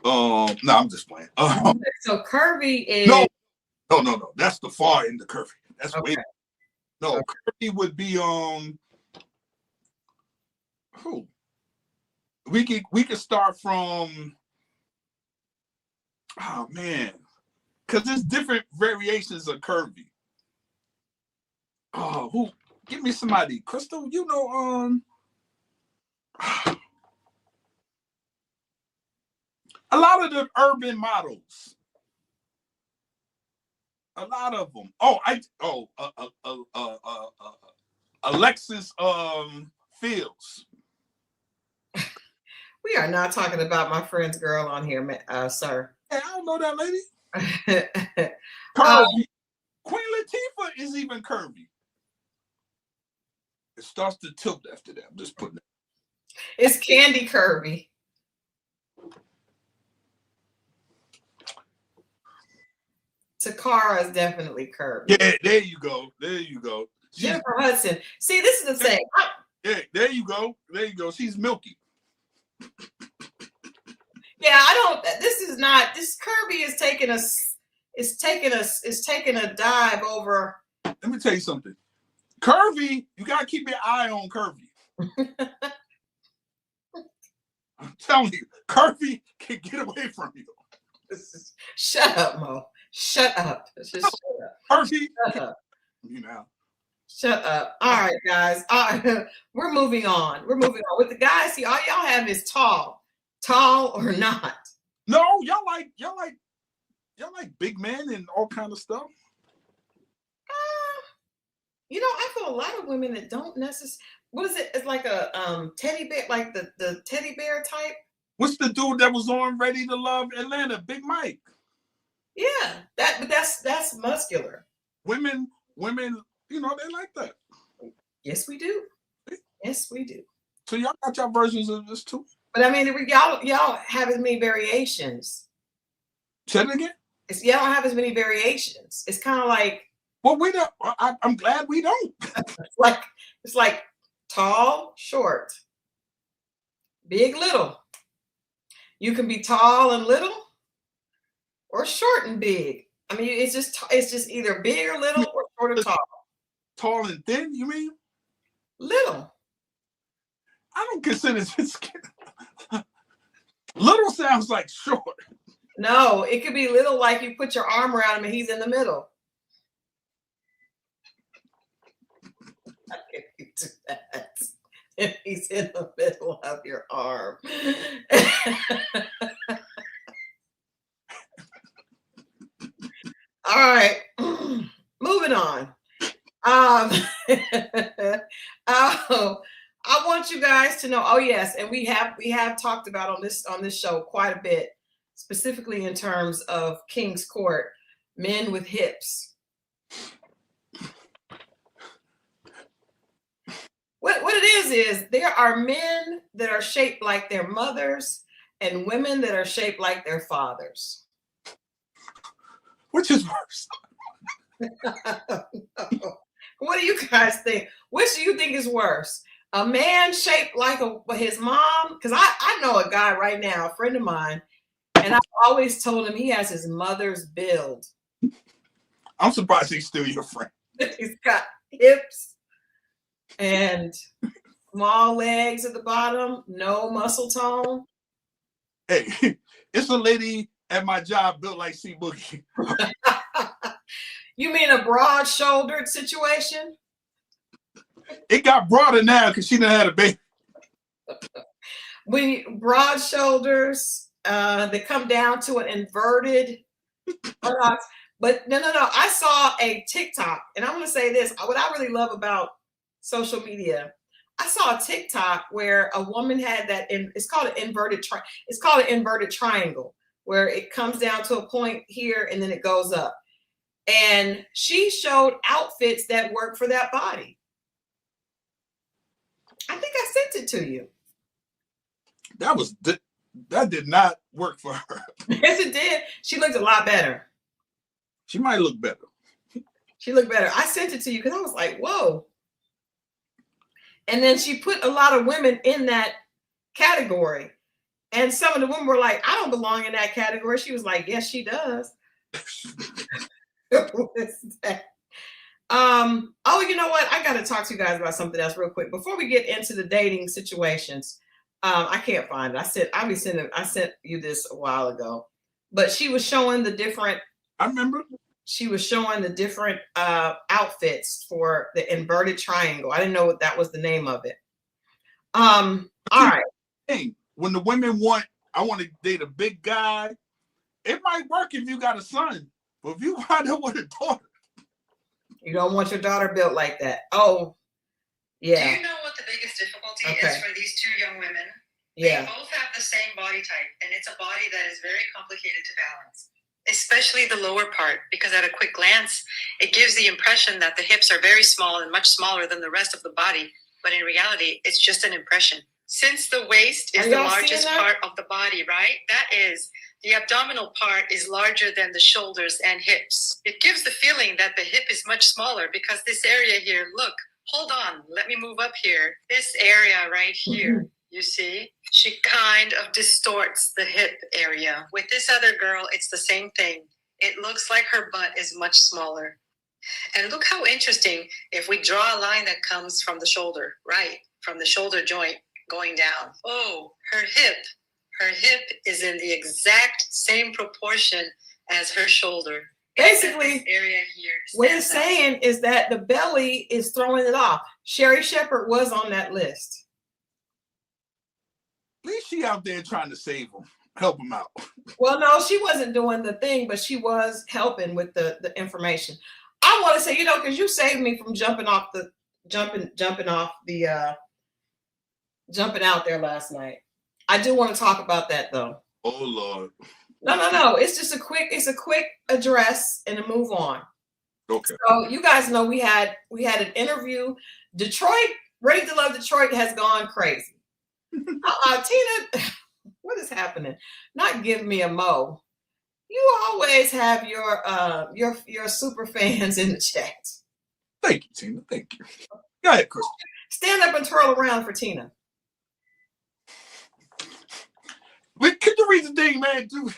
No, I'm just playing. So curvy is no. That's the far end of curvy. That's way. No, okay. Curvy would be who? We could start from. Oh man, because there's different variations of curvy. Oh, who? Give me somebody. Christal, a lot of the urban models. A lot of them. Alexis Fields. We are not talking about my friend's girl on here, sir. Hey, I don't know that lady. Curvy. Queen Latifah is even curvy. It starts to tilt after that. I'm just putting it. It's Candy curvy. Takara is definitely curvy. Yeah, there you go. Jennifer Hudson. See, this is the thing. Yeah, there you go. She's milky. Yeah, this curvy is taking a dive over. Let me tell you something. Curvy, you gotta keep your eye on curvy. I'm telling you, curvy can get away from you. Shut up, Mo. Shut up. Just shut up. Curvy. Shut up. Shut up. All right, guys. We're moving on. With the guys, see, all y'all have is tall or not. No, y'all like big men and all kind of stuff. I feel a lot of women that don't necessarily. What is it? It's like a teddy bear, like the teddy bear type. What's the dude that was on Ready to Love Atlanta? Big Mike. Yeah, that's muscular. Women, they like that. Yes, we do. So y'all got your versions of this too. But I mean, y'all have as many variations. Say it again. Y'all don't have as many variations. It's kind of like. Well, we don't. I'm glad we don't. It's like tall, short, big, little. You can be tall and little, or short and big. I mean, it's just either big or little, or short or tall. Tall and thin, you mean? Little. I don't consider this. Little sounds like short. No, it could be little, like you put your arm around him and he's in the middle. I can't do that. If he's in the middle of your arm. All right, moving on. I want you guys to know. Oh yes, and we have talked about on this show quite a bit, specifically in terms of King's Court, men with hips. What it is there are men that are shaped like their mothers and women that are shaped like their fathers? Which is worse? What do you guys think? Which do you think is worse? A man shaped like his mom? Because I know a guy right now, a friend of mine, and I've always told him he has his mother's build. I'm surprised he's still your friend. He's got hips and small legs at the bottom, no muscle tone. Hey, it's a lady at my job built like C Boogie. You mean a broad-shouldered situation? It got broader now because she done had a baby. When broad shoulders, they come down to an inverted buttocks. But no. I saw a TikTok, and I'm going to say this. What I really love about social media, I saw a TikTok where a woman had that. It's called an inverted triangle, where it comes down to a point here and then it goes up. And she showed outfits that work for that body. I think I sent it to you. That did not work for her. Yes, it did. She looked a lot better. She might look better. She looked better. I sent it to you because I was like, whoa. And then she put a lot of women in that category. And some of the women were like, I don't belong in that category. She was like, yes, she does. Oh, you know what? I got to talk to you guys about something else real quick before we get into the dating situations. I can't find it. I sent you this a while ago, but she was showing the different. I remember. She was showing the different outfits for the inverted triangle. I didn't know what that was the name of it. All right. Hey, when the women I want to date a big guy, it might work if you got a son, but if you wind up with a daughter, you don't want your daughter built like that. Oh, yeah. Do you know what the biggest difficulty is for these two young women? Yeah. They both have the same body type, and it's a body that is very complicated to balance, especially the lower part, because at a quick glance, it gives the impression that the hips are very small and much smaller than the rest of the body, but in reality, it's just an impression. Since the waist is the largest part of the body, right? That is, the abdominal part is larger than the shoulders and hips. It gives the feeling that the hip is much smaller because this area here, look, hold on, let me move up here. This area right here, you see? She kind of distorts the hip area. With this other girl, it's the same thing. It looks like her butt is much smaller. And look how interesting if we draw a line that comes from the shoulder, right? From the shoulder joint going down. Oh, her hip is in the exact same proportion as her shoulder. Basically, area here what it's saying is that the belly is throwing it off. Sherry Shepherd was on that list. at least she out there trying to save him, help him out. Well, no, she wasn't doing the thing, but she was helping with the information. I want to say, because you saved me from jumping out there last night. I do want to talk about that though. Oh Lord. No. It's just a quick address and a move on. Okay. So you guys know we had an interview. Detroit, Ready to Love Detroit has gone crazy. Tina, what is happening? Not give me a Mo. You always have your super fans in the chat. Thank you, Tina. Thank you. Go ahead, Chris. Stand up and twirl around for Tina. Wait, could you read the thing, man? Too?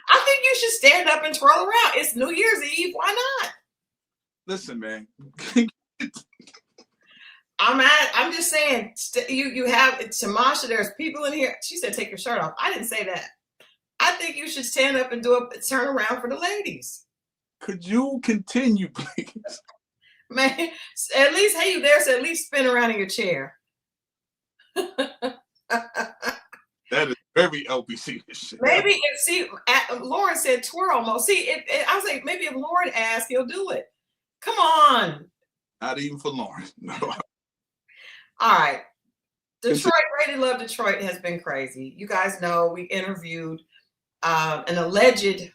I think you should stand up and twirl around. It's New Year's Eve. Why not? Listen, man. I'm just saying. You have Tamasha. There's people in here. She said, "Take your shirt off." I didn't say that. I think you should stand up and do a turn around for the ladies. Could you continue, please? Man, at least hey, you there? So at least spin around in your chair. That is very LBC shit. Maybe Lauren said twirl. Mo. See, I was like, maybe if Lauren asks, he'll do it. Come on. Not even for Lauren. No. All right. Detroit, Ready to Love Detroit has been crazy. You guys know we interviewed an alleged.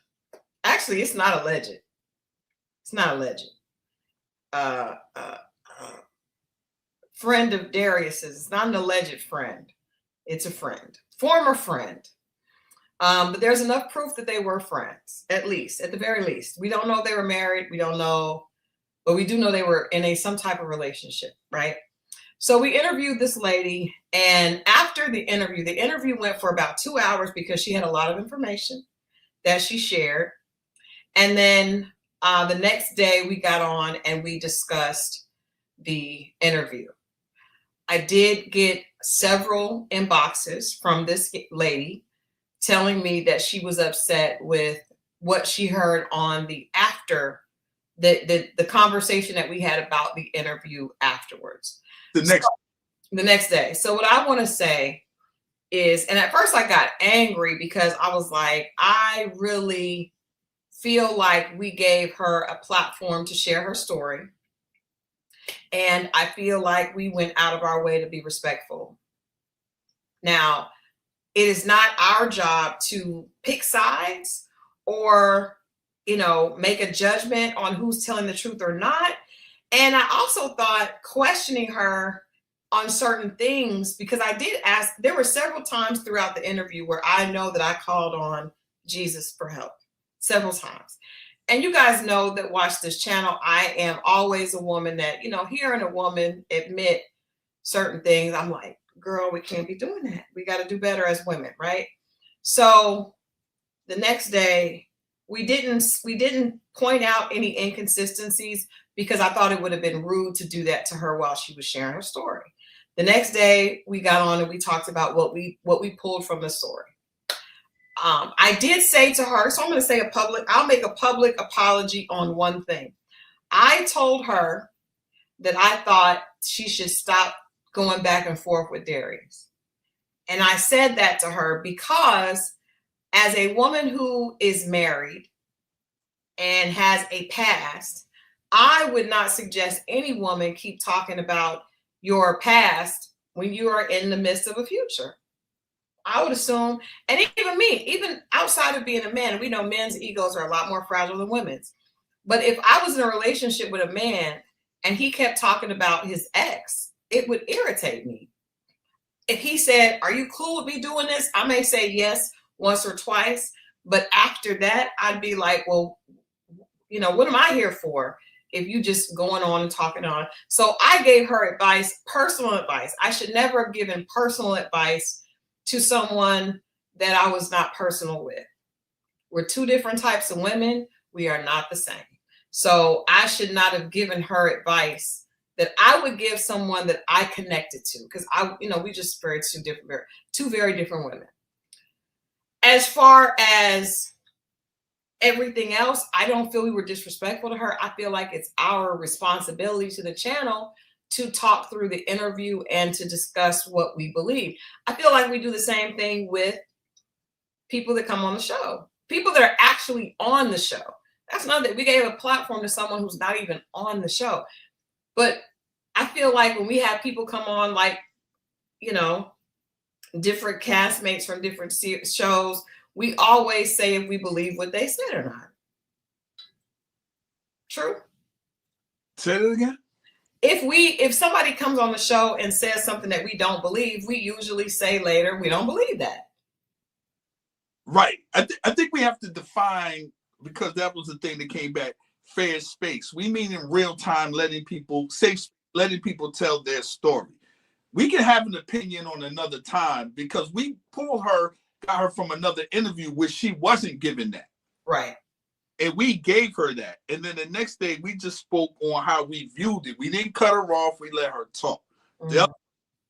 Actually, it's not alleged. It's not alleged. Friend of Darius's. It's not an alleged friend. It's a friend. Former friend But there's enough proof that they were friends, at the very least. We don't know if they were married. We don't know, but we do know they were in some type of relationship, right? So we interviewed this lady, and after the interview went for about 2 hours because she had a lot of information that she shared. And then the next day we got on and we discussed the interview. I did get several inboxes from this lady telling me that she was upset with what she heard on the conversation that we had about the interview afterwards. The next day. So what I want to say is, and at first I got angry because I was like, I really feel like we gave her a platform to share her story. And I feel like we went out of our way to be respectful. Now, it is not our job to pick sides or, make a judgment on who's telling the truth or not. And I also thought questioning her on certain things, because I did ask, there were several times throughout the interview where I know that I called on Jesus for help several times. And you guys know that watch this channel, I am always a woman that, hearing a woman admit certain things, I'm like, girl, we can't be doing that. We got to do better as women, right? So the next day, we didn't point out any inconsistencies because I thought it would have been rude to do that to her while she was sharing her story. The next day, we got on and we talked about what we pulled from the story. I did say to her, so I'm going to say I'll make a public apology on one thing. I told her that I thought she should stop going back and forth with Darius. And I said that to her because as a woman who is married and has a past, I would not suggest any woman keep talking about your past when you are in the midst of a future. I would assume, and even me, even outside of being a man, we know men's egos are a lot more fragile than women's. But if I was in a relationship with a man and he kept talking about his ex, it would irritate me. If he said, are you cool with me doing this? I may say yes once or twice. But after that, I'd be like, well, what am I here for? If you just going on and talking on. So I gave her advice, personal advice. I should never have given personal advice to someone that I was not personal with. We're two different types of women. We are not the same. So I should not have given her advice that I would give someone that I connected to, because we just married two very different women. As far as everything else, I don't feel we were disrespectful to her. I feel like it's our responsibility to the channel to talk through the interview and to discuss what we believe. I feel like we do the same thing with people that come on the show, people that are actually on the show. That's not that we gave a platform to someone who's not even on the show. But I feel like when we have people come on, like, different castmates from different shows, we always say if we believe what they said or not. True? Say it again. If somebody comes on the show and says something that we don't believe, we usually say later, we don't believe that. Right. I think we have to define, because that was the thing that came back, fair space. We mean in real time, letting people tell their story. We can have an opinion on another time because we got her from another interview where she wasn't given that. Right. And we gave her that. And then the next day we just spoke on how we viewed it. We didn't cut her off. We let her talk. Mm-hmm. The other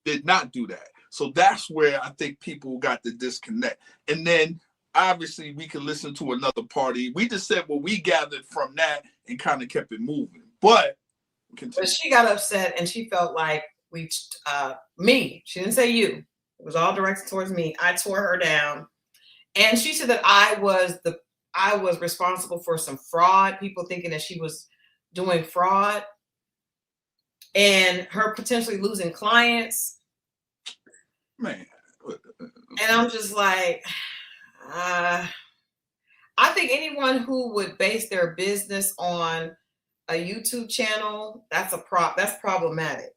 did not do that. So that's where I think people got the disconnect. And then obviously we can listen to another party. We just said what we gathered from that and kind of kept it moving. But she got upset and she felt like me, she didn't say you. It was all directed towards me. I tore her down. And she said that I was responsible for some fraud, people thinking that she was doing fraud and her potentially losing clients. Man. And I'm just like, I think anyone who would base their business on a YouTube channel, that's problematic.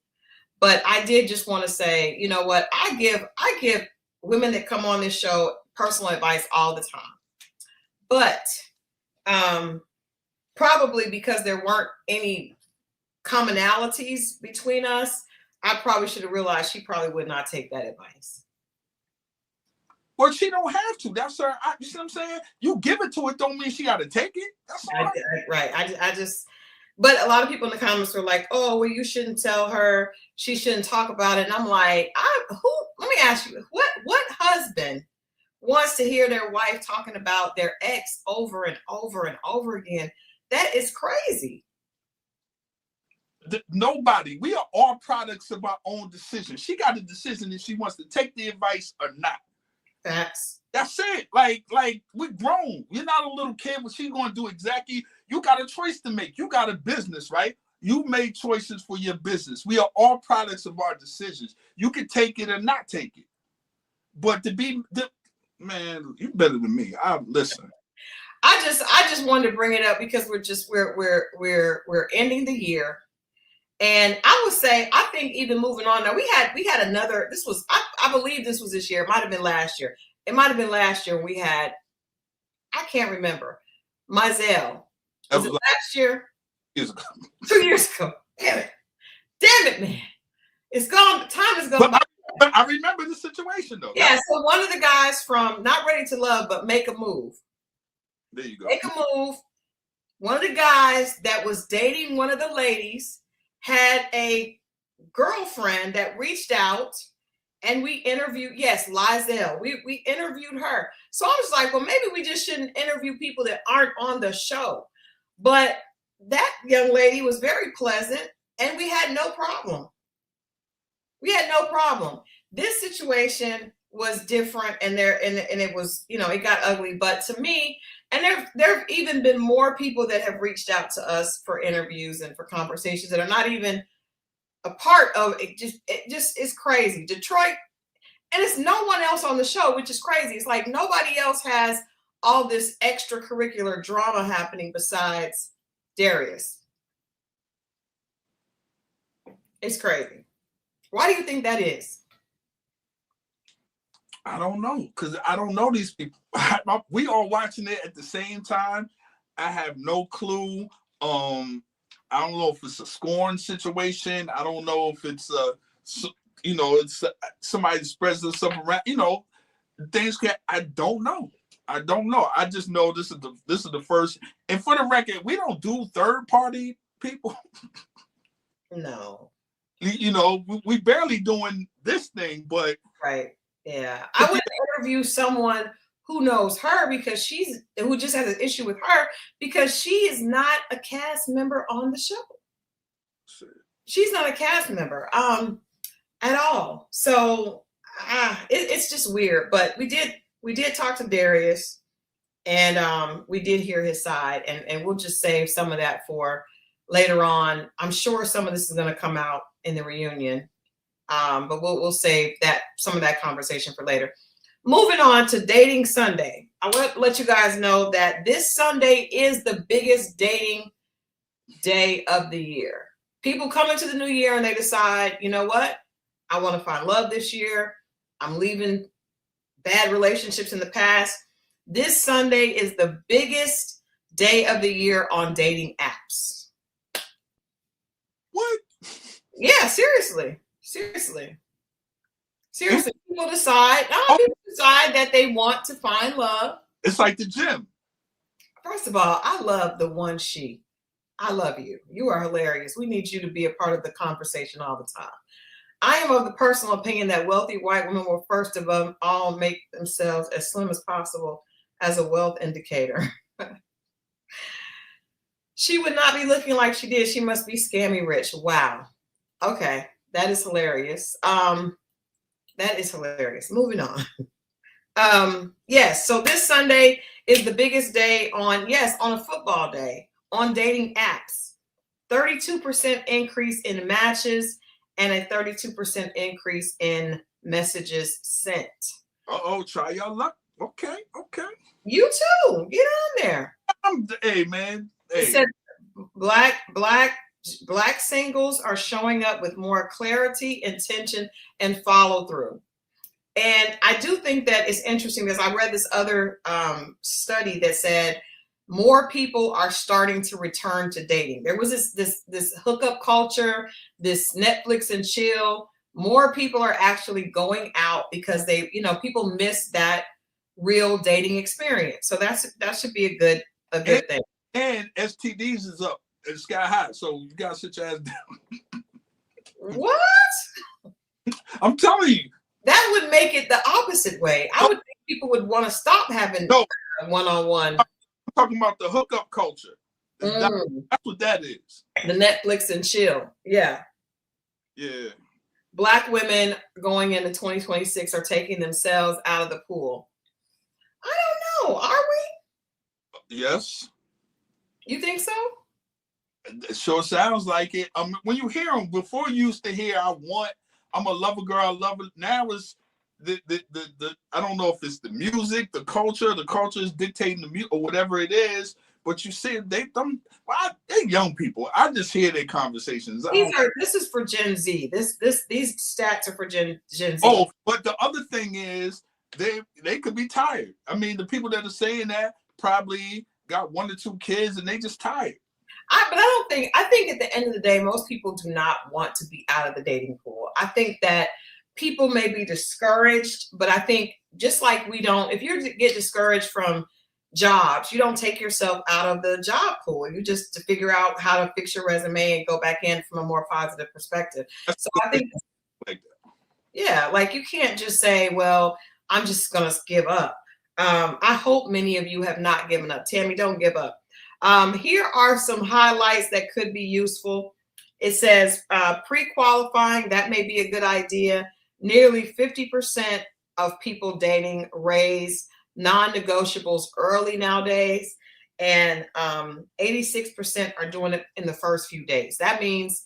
But I did just want to say, you know what? I give women that come on this show personal advice all the time. But probably because there weren't any commonalities between us, I probably should have realized she probably would not take that advice. Well, she don't have to. That's her. You see what I'm saying? You give it to her, don't mean she got to take it. That's all right. I just, but a lot of people in the comments were like, oh, well, you shouldn't tell her. She shouldn't talk about it. And I'm like, let me ask you, what husband wants to hear their wife talking about their ex over and over and over again? That is crazy. Nobody. We are all products of our own decisions. She got a decision if she wants to take the advice or not. Facts. That's it. Like we're grown. You're not a little kid, but she's going to do exactly. You got a choice to make. You got a business, right? You made choices for your business. We are all products of our decisions. You can take it or not take it. But man, you better than me. Listen. I just wanted to bring it up because we're ending the year. And I would say, I think even moving on now, we had another, this was, I believe this was this year. It might've been last year. It might've been last year when we had, I can't remember, Mizell. Was it last year? 2 years ago. Damn it, man. It's gone. Time is gone by. But I remember the situation though. Yeah, so one of the guys from Not Ready to Love, but Make a Move. There you go. Make a Move. One of the guys that was dating one of the ladies had a girlfriend that reached out, and we interviewed, yes, Lizelle. We interviewed her. So I was like, well, maybe we just shouldn't interview people that aren't on the show. But that young lady was very pleasant, and we had no problem. This situation was different, and it was, it got ugly. But to me, and there have even been more people that have reached out to us for interviews and for conversations that are not even a part of it. It just is crazy. Detroit, and it's no one else on the show, which is crazy. It's like nobody else has all this extracurricular drama happening besides Darius. It's crazy. Why do you think that is? I don't know, because I don't know these people. We are watching it at the same time. I have no clue. I don't know if it's a scorn situation. I don't know if it's it's somebody spreads themselves around. Things can. I don't know. I just know this is the first. And for the record, we don't do third party people. No. We barely doing this thing, but right. Yeah, I would interview someone who knows her who just has an issue with her because she is not a cast member on the show. She's not a cast member at all. So it's just weird. But we did talk to Darius, and we did hear his side, and we'll just save some of that for later on. I'm sure some of this is going to come out in the reunion. But we'll save some of that conversation for later. Moving on to Dating Sunday. I want to let you guys know that this Sunday is the biggest dating day of the year. People come into the new year and they decide, you know what? I want to find love this year. I'm leaving bad relationships in the past. This Sunday is the biggest day of the year on dating apps. What? Yeah, seriously. People decide that they want to find love. It's like the gym. First of all, I love the one she. I love you. You are hilarious. We need you to be a part of the conversation all the time. I am of the personal opinion that wealthy white women will first of all make themselves as slim as possible as a wealth indicator. She would not be looking like she did. She must be scammy rich. Wow. Okay. That is hilarious. Moving on. Yes. So this Sunday is the biggest day on a football day on dating apps. 32% increase in matches and a 32% increase in messages sent. Try your luck. Okay. You too. Get on there. Hey, man. Hey. It said Black singles are showing up with more clarity, intention, and follow through. And I do think that it's interesting because I read this other study that said more people are starting to return to dating. There was this hookup culture, this Netflix and chill. More people are actually going out because people miss that real dating experience. So that should be a good thing. And STDs is up. It's sky high. So you gotta sit your ass down. What? I'm telling you. That would make it the opposite way. I would think people would want to stop having one-on-one. I'm talking about the hookup culture. That's what that is. The Netflix and chill. Yeah. Yeah. Black women going into 2026 are taking themselves out of the pool. I don't know. Are we? Yes. You think so? It sure sounds like it. When you hear them, before you used to hear, I'm a lover girl, I love it. Now it's the I don't know if it's the music, the culture is dictating the music or whatever it is. But you see, they're young people. I just hear their conversations. This is for Gen Z. These stats are for Gen Z. Oh, but the other thing is they could be tired. I mean, the people that are saying that probably got 1 or 2 kids and they just tired. I think at the end of the day, most people do not want to be out of the dating pool. I think that people may be discouraged, but I think just like if you get discouraged from jobs, you don't take yourself out of the job pool. You just to figure out how to fix your resume and go back in from a more positive perspective. So I think, like you can't just say, well, I'm just going to give up. I hope many of you have not given up. Tammy, don't give up. Here are some highlights that could be useful. It says pre-qualifying, that may be a good idea. Nearly 50% of people dating raise non-negotiables early nowadays, and 86% are doing it in the first few days. That means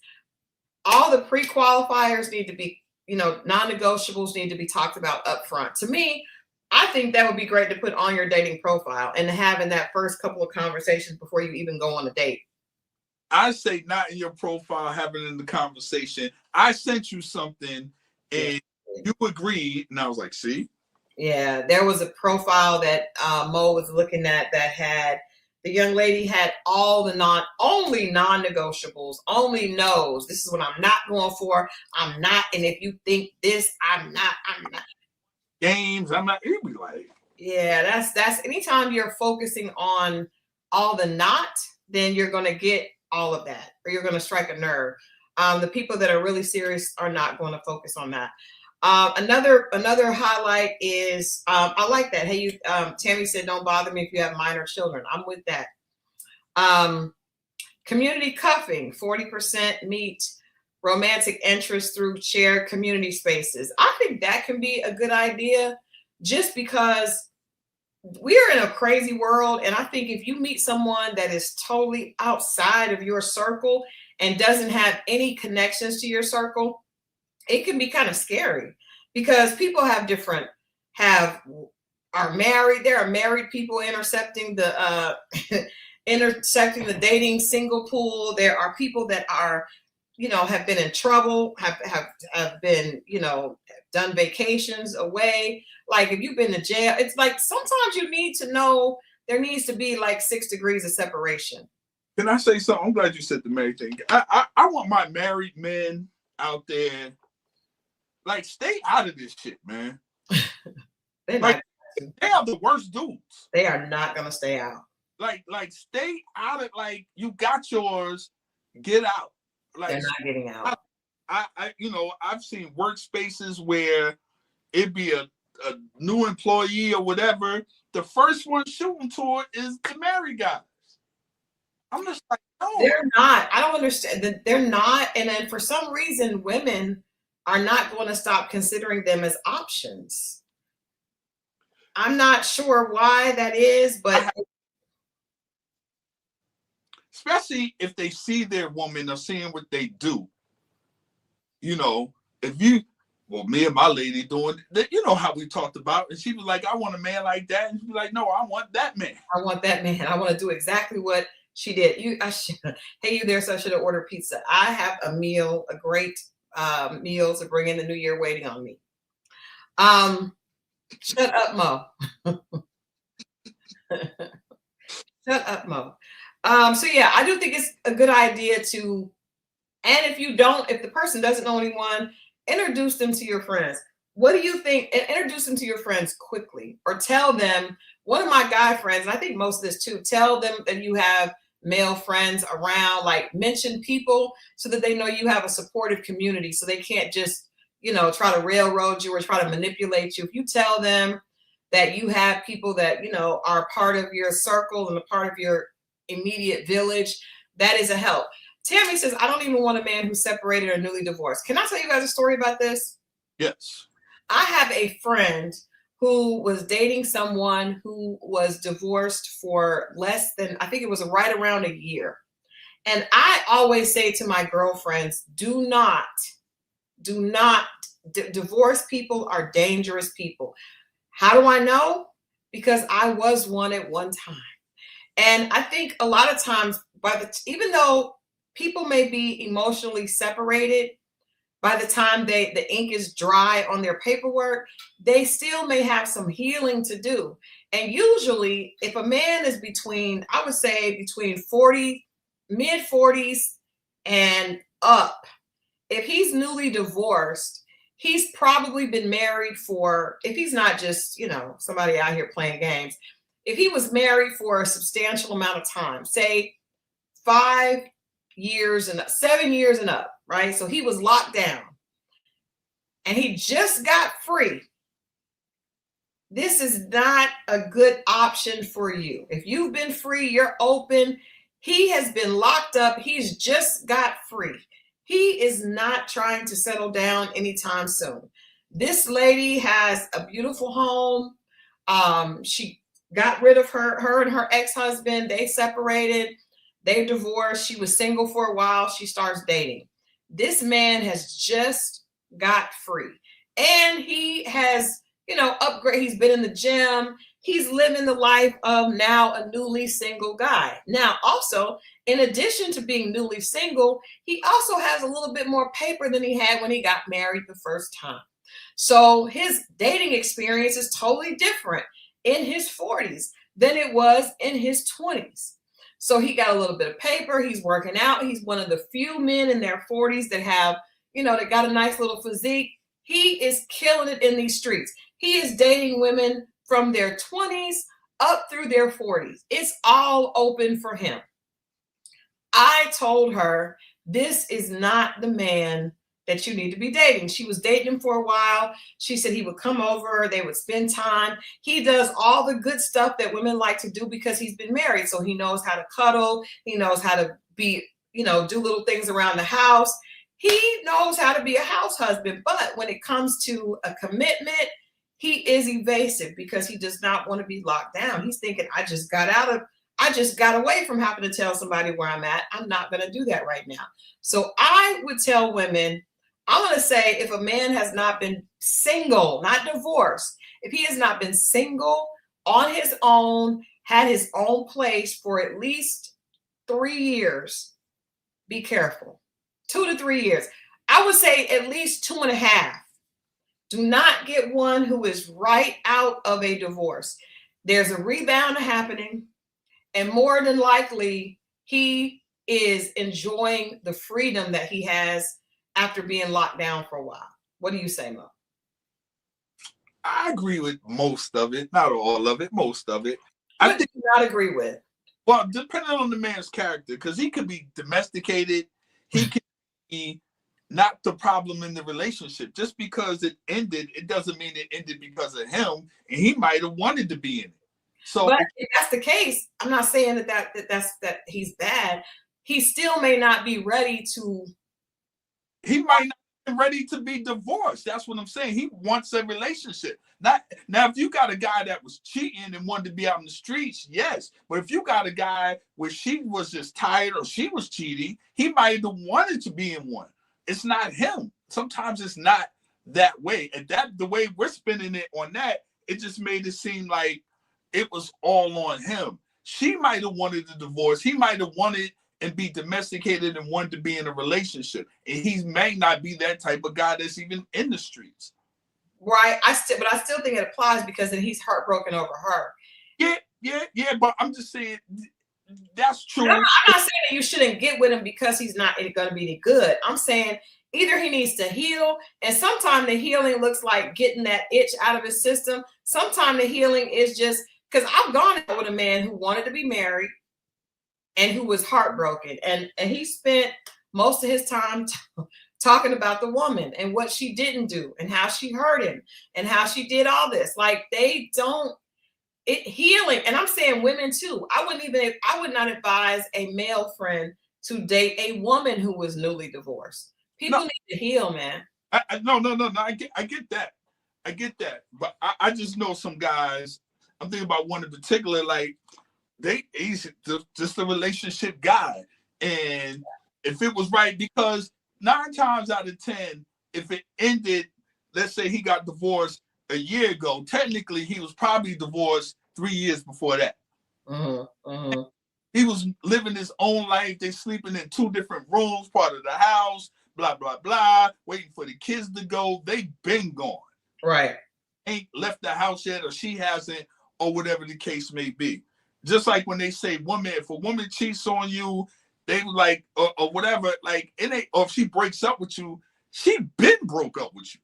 all the pre-qualifiers need to be, non-negotiables need to be talked about up front. To me, I think that would be great to put on your dating profile and have in that first couple of conversations before you even go on a date. I say not in your profile, having in the conversation. I sent you something and you agreed, and I was like, see? Yeah, there was a profile that Mo was looking at that had, the young lady had all the only non-negotiables, only no's. This is what I'm not going for. I'm not. And if you think this, I'm not. Games, I'm not. It'd be like, yeah, that's anytime you're focusing on all the not, then you're going to get all of that, or you're going to strike a nerve. The people that are really serious are not going to focus on that. Another highlight is I like that. Hey, Tammy said, don't bother me if you have minor children. I'm with that. Community cuffing, 40% meet romantic interest through shared community spaces. I think that can be a good idea just because we're in a crazy world. And I think if you meet someone that is totally outside of your circle and doesn't have any connections to your circle, it can be kind of scary because people are married. There are married people intercepting the dating single pool. There are people that are, have been in trouble, have been, done vacations away. Like if you've been to jail, it's like sometimes you need to know there needs to be like 6 degrees of separation. Can I say something? I'm glad you said the married thing. I want my married men out there, like, stay out of this shit, man. They are the worst dudes. They are not gonna stay out. Like stay out of, like, you got yours, get out. Like, they're not getting out. I've seen workspaces where it'd be a new employee or whatever. The first one shooting toward is the married guys. I'm just like, no. They're not. I don't understand that they're not. And then for some reason, women are not going to stop considering them as options. I'm not sure why that is, but especially if they see their woman or seeing what they do. Me and my lady doing that, how we talked about, and she was like, I want a man like that. And she'd be like, no, I want that man. I want that man. I want to do exactly what she did. Hey, you there, so I should have ordered pizza. I have a great meal to bring in the new year waiting on me. Shut up, Mo. Shut up, Mo. So yeah, I do think it's a good idea to, and if the person doesn't know anyone, introduce them to your friends. What do you think? Introduce them to your friends quickly, or tell them. One of my guy friends, and I think most of this too, tell them that you have male friends around, like mention people so that they know you have a supportive community, so they can't just, try to railroad you or try to manipulate you. If you tell them that you have people that, are part of your circle and a part of your immediate village, that is a help. Tammy says, I don't even want a man who's separated or newly divorced. Can I tell you guys a story about this? Yes. I have a friend who was dating someone who was divorced for less than, I think it was right around a year. And I always say to my girlfriends, do not, divorced people are dangerous people. How do I know? Because I was one at one time. And I think a lot of times, even though people may be emotionally separated, by the time the ink is dry on their paperwork, they still may have some healing to do. And usually, if a man is I would say between 40, mid 40s and up, if he's newly divorced, he's probably been married for, if he's not just, somebody out here playing games, if he was married for a substantial amount of time, say 5 years and 7 years and up, right? So he was locked down and he just got free. This is not a good option for you. If you've been free, you're open. He has been locked up. He's just got free. He is not trying to settle down anytime soon. This lady has a beautiful home. She got rid of her and her ex-husband. They separated. They divorced. She was single for a while. She starts dating. This man has just got free. And he has, upgrade. He's been in the gym. He's living the life of now a newly single guy. Now, also, in addition to being newly single, he also has a little bit more paper than he had when he got married the first time. So his dating experience is totally different in his 40s than it was in his 20s. So he got a little bit of paper. He's working out. He's one of the few men in their 40s that have, that got a nice little physique. He is killing it in these streets. He is dating women from their 20s up through their 40s. It's all open for him. I told her, this is not the man that you need to be dating. She was dating him for a while. She said he would come over, they would spend time. He does all the good stuff that women like to do because he's been married. So he knows how to cuddle. He knows how to be, do little things around the house. He knows how to be a house husband. But when it comes to a commitment, he is evasive because he does not want to be locked down. He's thinking, I just got away from having to tell somebody where I'm at. I'm not going to do that right now. So I would tell women, I'm going to say, if a man has not been single, not divorced, if he has not been single on his own, had his own place for at least 3 years, be careful. 2 to 3 years. I would say at least 2.5. Do not get one who is right out of a divorce. There's a rebound happening, and more than likely, he is enjoying the freedom that he has after being locked down for a while. What do you say, Mo? I agree with most of it, not all of it, most of it. What do you not agree with? Well, depending on the man's character, because he could be domesticated, he could be not the problem in the relationship. Just because it ended, it doesn't mean it ended because of him, and he might have wanted to be in it. So, but if that's the case, I'm not saying that he's bad. He still may not be ready to. He might not be ready to be divorced. That's what I'm saying. He wants a relationship. Now, if you got a guy that was cheating and wanted to be out in the streets, yes. But if you got a guy where she was just tired or she was cheating, he might have wanted to be in one. It's not him. Sometimes it's not that way. And the way we're spinning it on that, it just made it seem like it was all on him. She might have wanted a divorce. He might have wanted and be domesticated and wanted to be in a relationship. And he may not be that type of guy that's even in the streets. Right. But I still think it applies because then he's heartbroken over her. Yeah. But I'm just saying that's true. I'm not saying that you shouldn't get with him because he's not going to be any good. I'm saying either he needs to heal, and sometimes the healing looks like getting that itch out of his system. Sometimes the healing is just because I've gone out with a man who wanted to be married and who was heartbroken, and he spent most of his time talking about the woman and what she didn't do and how she hurt him and how she did all this. Like they don't healing. And I'm saying women too. I would not advise a male friend to date a woman who was newly divorced. People need to heal, man. No. I get that. I get that. But I just know some guys. I'm thinking about one in particular, like he's just a relationship guy. And if it was right, because 9 times out of 10, if it ended, let's say he got divorced a year ago, technically he was probably divorced 3 years before that. He was living his own life. They sleeping in 2 different rooms, part of the house, blah, blah, blah, waiting for the kids to go. They been gone. Right. Ain't left the house yet, or she hasn't, or whatever the case may be. Just like when they say if a woman cheats on you, they like, or whatever, like it ain't, or if she breaks up with you, she been broke up with you.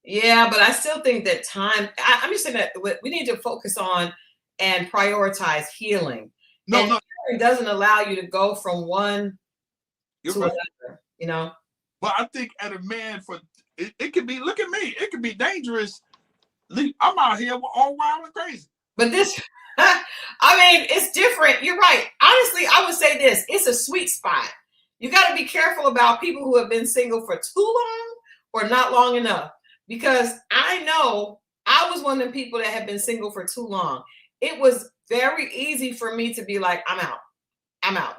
Yeah, but I still think that I'm just saying that we need to focus on and prioritize healing. Healing doesn't allow you to go from one to another, you know? But I think at a man, it could be, look at me, it could be dangerous. I'm out here all wild and crazy. But this, I mean, it's different. You're right. Honestly, I would say this, it's a sweet spot. You got to be careful about people who have been single for too long or not long enough. Because I know I was one of the people that had been single for too long. It was very easy for me to be like, I'm out.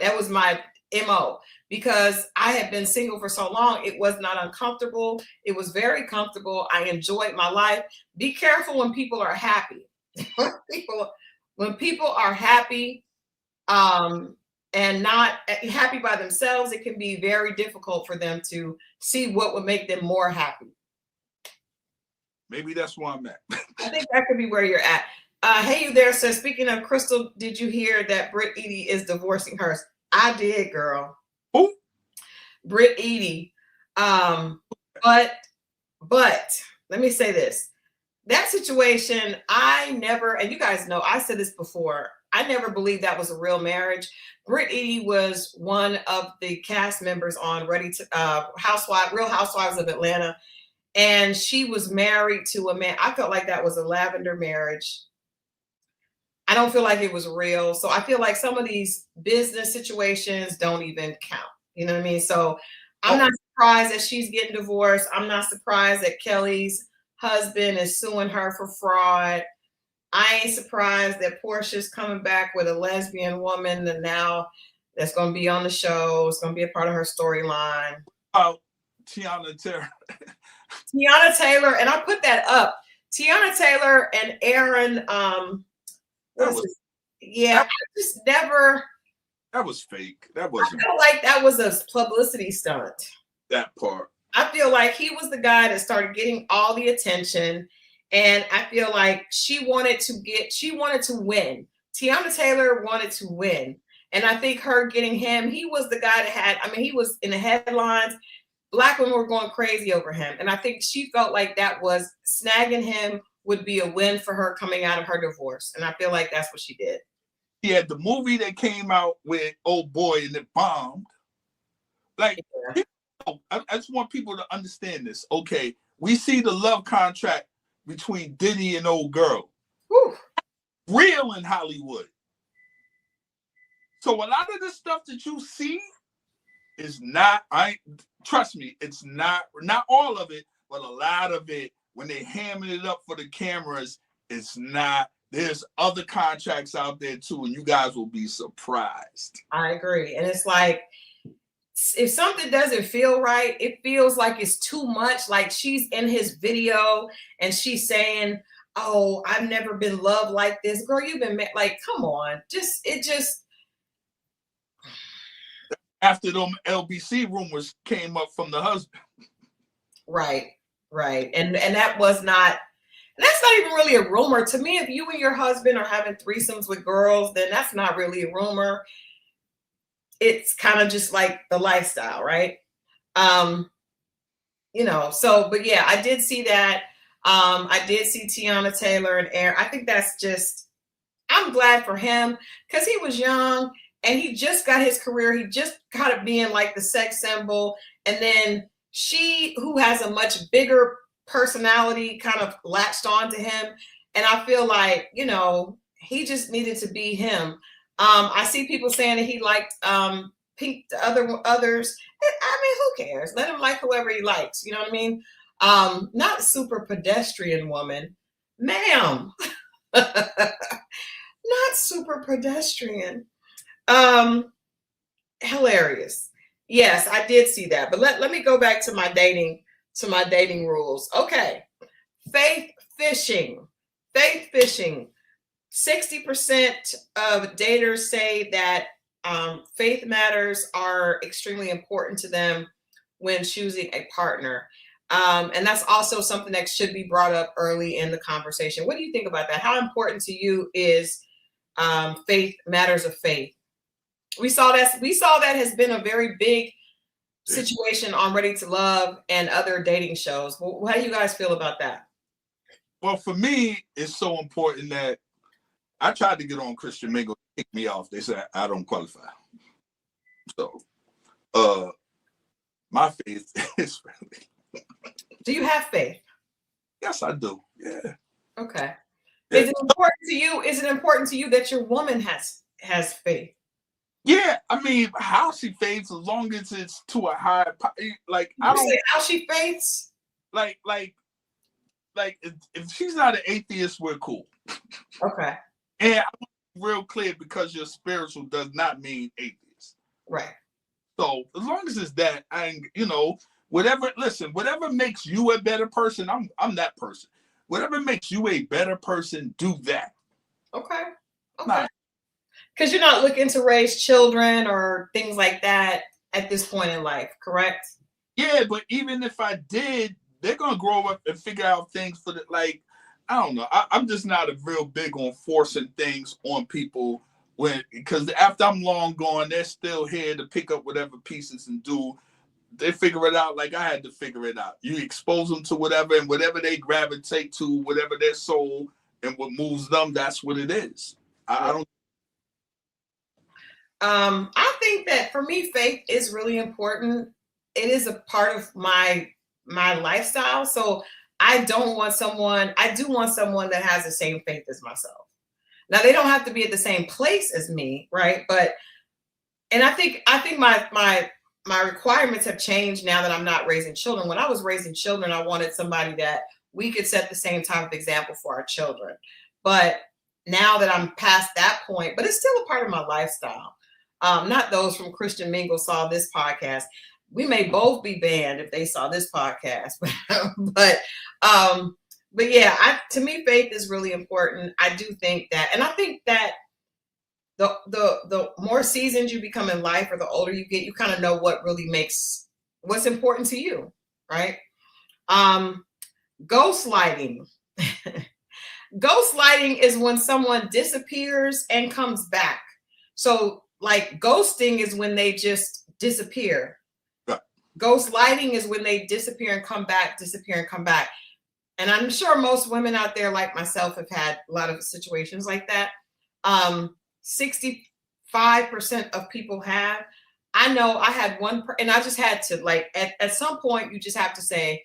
That was my MO, because I had been single for so long. It was not uncomfortable. It was very comfortable. I enjoyed my life. Be careful when people are happy. when people are happy and not happy by themselves, it can be very difficult for them to see what would make them more happy. Maybe that's where I'm at. I think that could be where you're at. Hey, you there. So speaking of Christal, did you hear that Britt Eady is divorcing hers? I did, girl. Who? Britt Eady. But let me say this. That situation, I never, and you guys know, I said this before, I never believed that was a real marriage. Britt Eady was one of the cast members on Real Housewives of Atlanta. And she was married to a man. I felt like that was a lavender marriage. I don't feel like it was real. So I feel like some of these business situations don't even count. You know what I mean? So I'm not surprised that she's getting divorced. I'm not surprised that Kelly's husband is suing her for fraud. I ain't surprised that Portia's coming back with a lesbian woman and now that's going to be on the show. It's going to be a part of her storyline. Tiana Taylor, and I put that up. Tiana Taylor and Aaron, I just never. That was fake. That wasn't. I feel like that was a publicity stunt. That part. I feel like he was the guy that started getting all the attention, and I feel like she wanted to win. Tiana Taylor wanted to win, and I think her getting him, he was the guy that he was in the headlines. Black women were going crazy over him. And I think she felt like that was snagging him would be a win for her coming out of her divorce. And I feel like that's what she did. He had the movie that came out with Old Boy and it bombed. Like, I just want people to understand this. Okay, we see the love contract between Diddy and Old Girl. Whew. Real in Hollywood. So a lot of the stuff that you see is not, trust me, it's not all of it, but a lot of it, when they hamming it up for the cameras, it's not. There's other contracts out there too, and you guys will be surprised. I agree. And it's like, if something doesn't feel right, it feels like it's too much. Like she's in his video and she's saying, oh, I've never been loved like this. Girl, you've been like, come on. After them LBC rumors came up from the husband. Right. Right. And that was not, and that's not even really a rumor. To me, if you and your husband are having threesomes with girls, then that's not really a rumor. It's kind of just like the lifestyle, right? You know, so, but yeah, I did see that. I did see Tiana Taylor and Aaron. I think that's just, I'm glad for him because he was young and he just got his career. He just got it being like the sex symbol. And then she, who has a much bigger personality, kind of latched on to him. And I feel like, you know, he just needed to be him. I see people saying that he liked pink others. I mean, who cares? Let him like whoever he likes. You know what I mean? Not super pedestrian woman, ma'am. Not super pedestrian. Hilarious. Yes, I did see that. But let me go back to my dating rules. Okay. Faith fishing. Faith fishing. 60% of daters say that faith matters are extremely important to them when choosing a partner. And that's also something that should be brought up early in the conversation. What do you think about that? How important to you is faith, matters of faith? We saw that has been a very big situation on Ready to Love and other dating shows. Well, how do you guys feel about that? Well, for me, it's so important that I tried to get on Christian Mingle, kick me off. They said I don't qualify. So, my faith is really. Do you have faith? Yes, I do. Yeah. Okay. Yeah. Is it important to you? Is it important to you that your woman has faith? Yeah, I mean, how she faiths, as long as it's to a higher, like I don't say how she faiths. Like if she's not an atheist, we're cool. Okay. And I'm real clear, because you're spiritual does not mean atheist. Right. So as long as it's that, whatever makes you a better person, I'm that person. Whatever makes you a better person, do that. Okay. Okay. Because you're not looking to raise children or things like that at this point in life, correct? Yeah, but even if I did, they're gonna grow up and figure out things for the, like, I don't know. I'm just not a real big on forcing things on people because after I'm long gone, they're still here to pick up whatever pieces and do. They figure it out like I had to figure it out. You expose them to whatever, and whatever they gravitate to, whatever their soul and what moves them, that's what it is. I don't. I think that for me, faith is really important. It is a part of my lifestyle. So I do want someone that has the same faith as myself. Now they don't have to be at the same place as me, right? And I think my requirements have changed now that I'm not raising children. When I was raising children, I wanted somebody that we could set the same type of example for our children. But now that I'm past that point, but it's still a part of my lifestyle. Not those from Christian Mingle saw this podcast. We may both be banned if they saw this podcast, but yeah, to me, faith is really important. I do think that, and I think that the more seasoned you become in life, or the older you get, you kind of know what really makes what's important to you, right? Ghostlighting. Ghostlighting is when someone disappears and comes back. So, like, ghosting is when they just disappear. Ghostlighting is when they disappear and come back, disappear and come back. And I'm sure most women out there like myself have had a lot of situations like that. 65% of people have. I know I had one, and I just had to, like, at some point, you just have to say,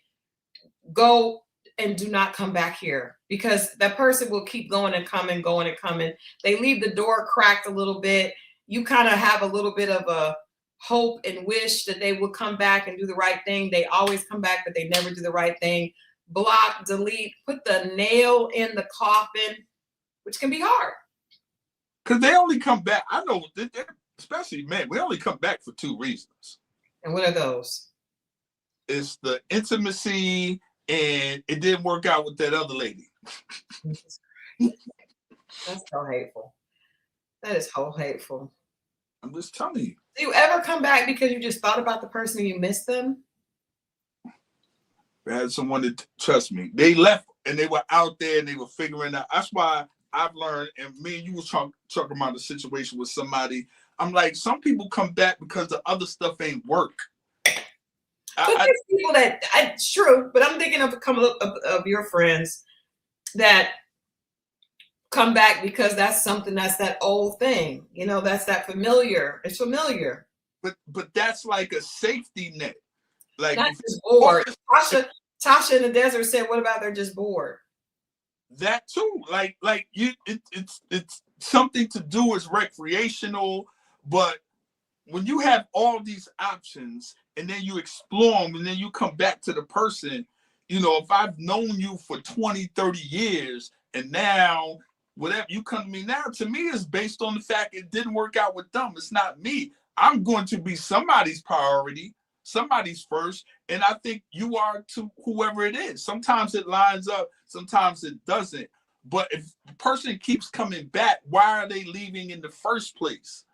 go and do not come back here, because that person will keep going and coming, going and coming. They leave the door cracked a little bit. You kind of have a little bit of a hope and wish that they will come back and do the right thing. They always come back, but they never do the right thing. Block, delete, put the nail in the coffin, which can be hard. Because they only come back, I know, especially men, we only come back for two reasons. And what are those? It's the intimacy, and it didn't work out with that other lady. That's so hateful. That is so hateful. I'm just telling you. Do you ever come back because you just thought about the person and you missed them? I had someone that, trust me, they left and they were out there and they were figuring out. That's why I've learned, and me and you was talking about the situation with somebody. I'm like, some people come back because the other stuff ain't work. But there's people that, it's true, but I'm thinking of a couple of your friends that come back because that's something, that's that old thing. You know, that's that familiar. It's familiar. But that's like a safety net. Like, not just bored. Tasha in the desert said, what about they're just bored? That too. Like you, it's something to do, is recreational, but when you have all these options and then you explore them and then you come back to the person, you know, if I've known you for 20, 30 years and now whatever you come to me now, to me is based on the fact it didn't work out with them. It's not me. I'm going to be somebody's priority, somebody's first. And I think you are to whoever it is. Sometimes it lines up, sometimes it doesn't. But if the person keeps coming back, why are they leaving in the first place?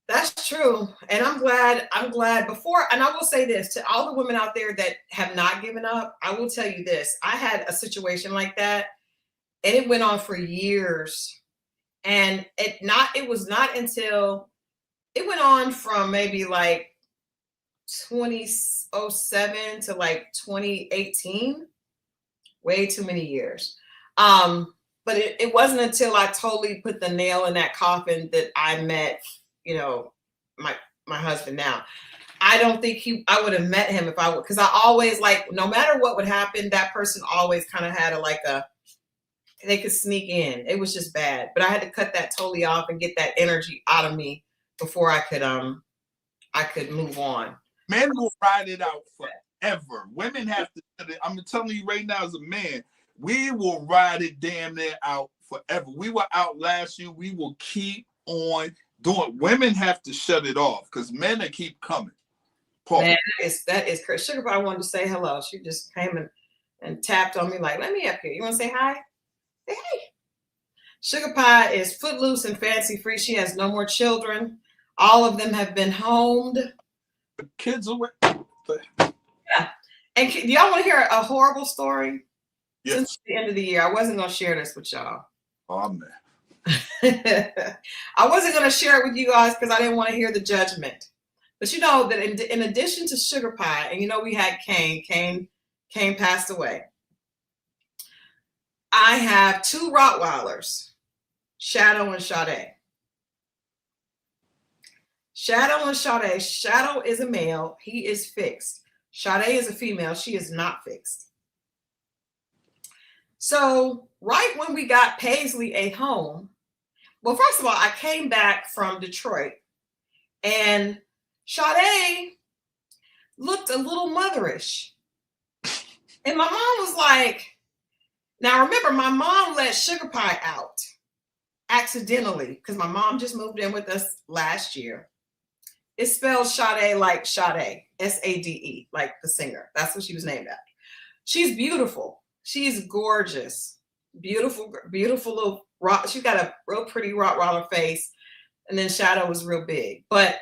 That's true. And I'm glad before, and I will say this to all the women out there that have not given up, I will tell you this. I had a situation like that and it went on for years. And it was not until it went on from maybe like 2007 to like 2018, way too many years. But it wasn't until I totally put the nail in that coffin that I met, you know, my husband now. I don't think I would have met him if I would, because I always, like, no matter what would happen, that person always kind of had they could sneak in. It was just bad. But I had to cut that totally off and get that energy out of me before I could move on. Men will ride it out forever. Women have to, I'm telling you right now as a man, we will ride it damn near out forever. We will outlast you. We will keep on doing. Women have to shut it off because men will keep coming. Paul. Man, that is crazy. Sugar Pie wanted to say hello. She just came and tapped on me like, let me up here. You want to say hi? Say hey. Sugar Pie is footloose and fancy free. She has no more children. All of them have been homed. The kids away. Yeah. And do y'all want to hear a horrible story? Yes. Since the end of the year, I wasn't going to share this with y'all. Oh, man. I wasn't going to share it with you guys because I didn't want to hear the judgment. But you know that in addition to Sugar Pie, and you know we had Kane passed away. I have two Rottweilers, Shadow and Sade. Shadow and Sade. Shadow is a male. He is fixed. Sade is a female. She is not fixed. So right when we got Paisley a home, well, first of all, I came back from Detroit and Sade looked a little motherish. And my mom was like, now remember, my mom let Sugar Pie out accidentally because my mom just moved in with us last year. It spells Sade like Sade, S-A-D-E, like the singer. That's what she was named after. She's beautiful. She's gorgeous. Beautiful, beautiful little rock. She's got a real pretty Rottweiler face. And then Shadow was real big. But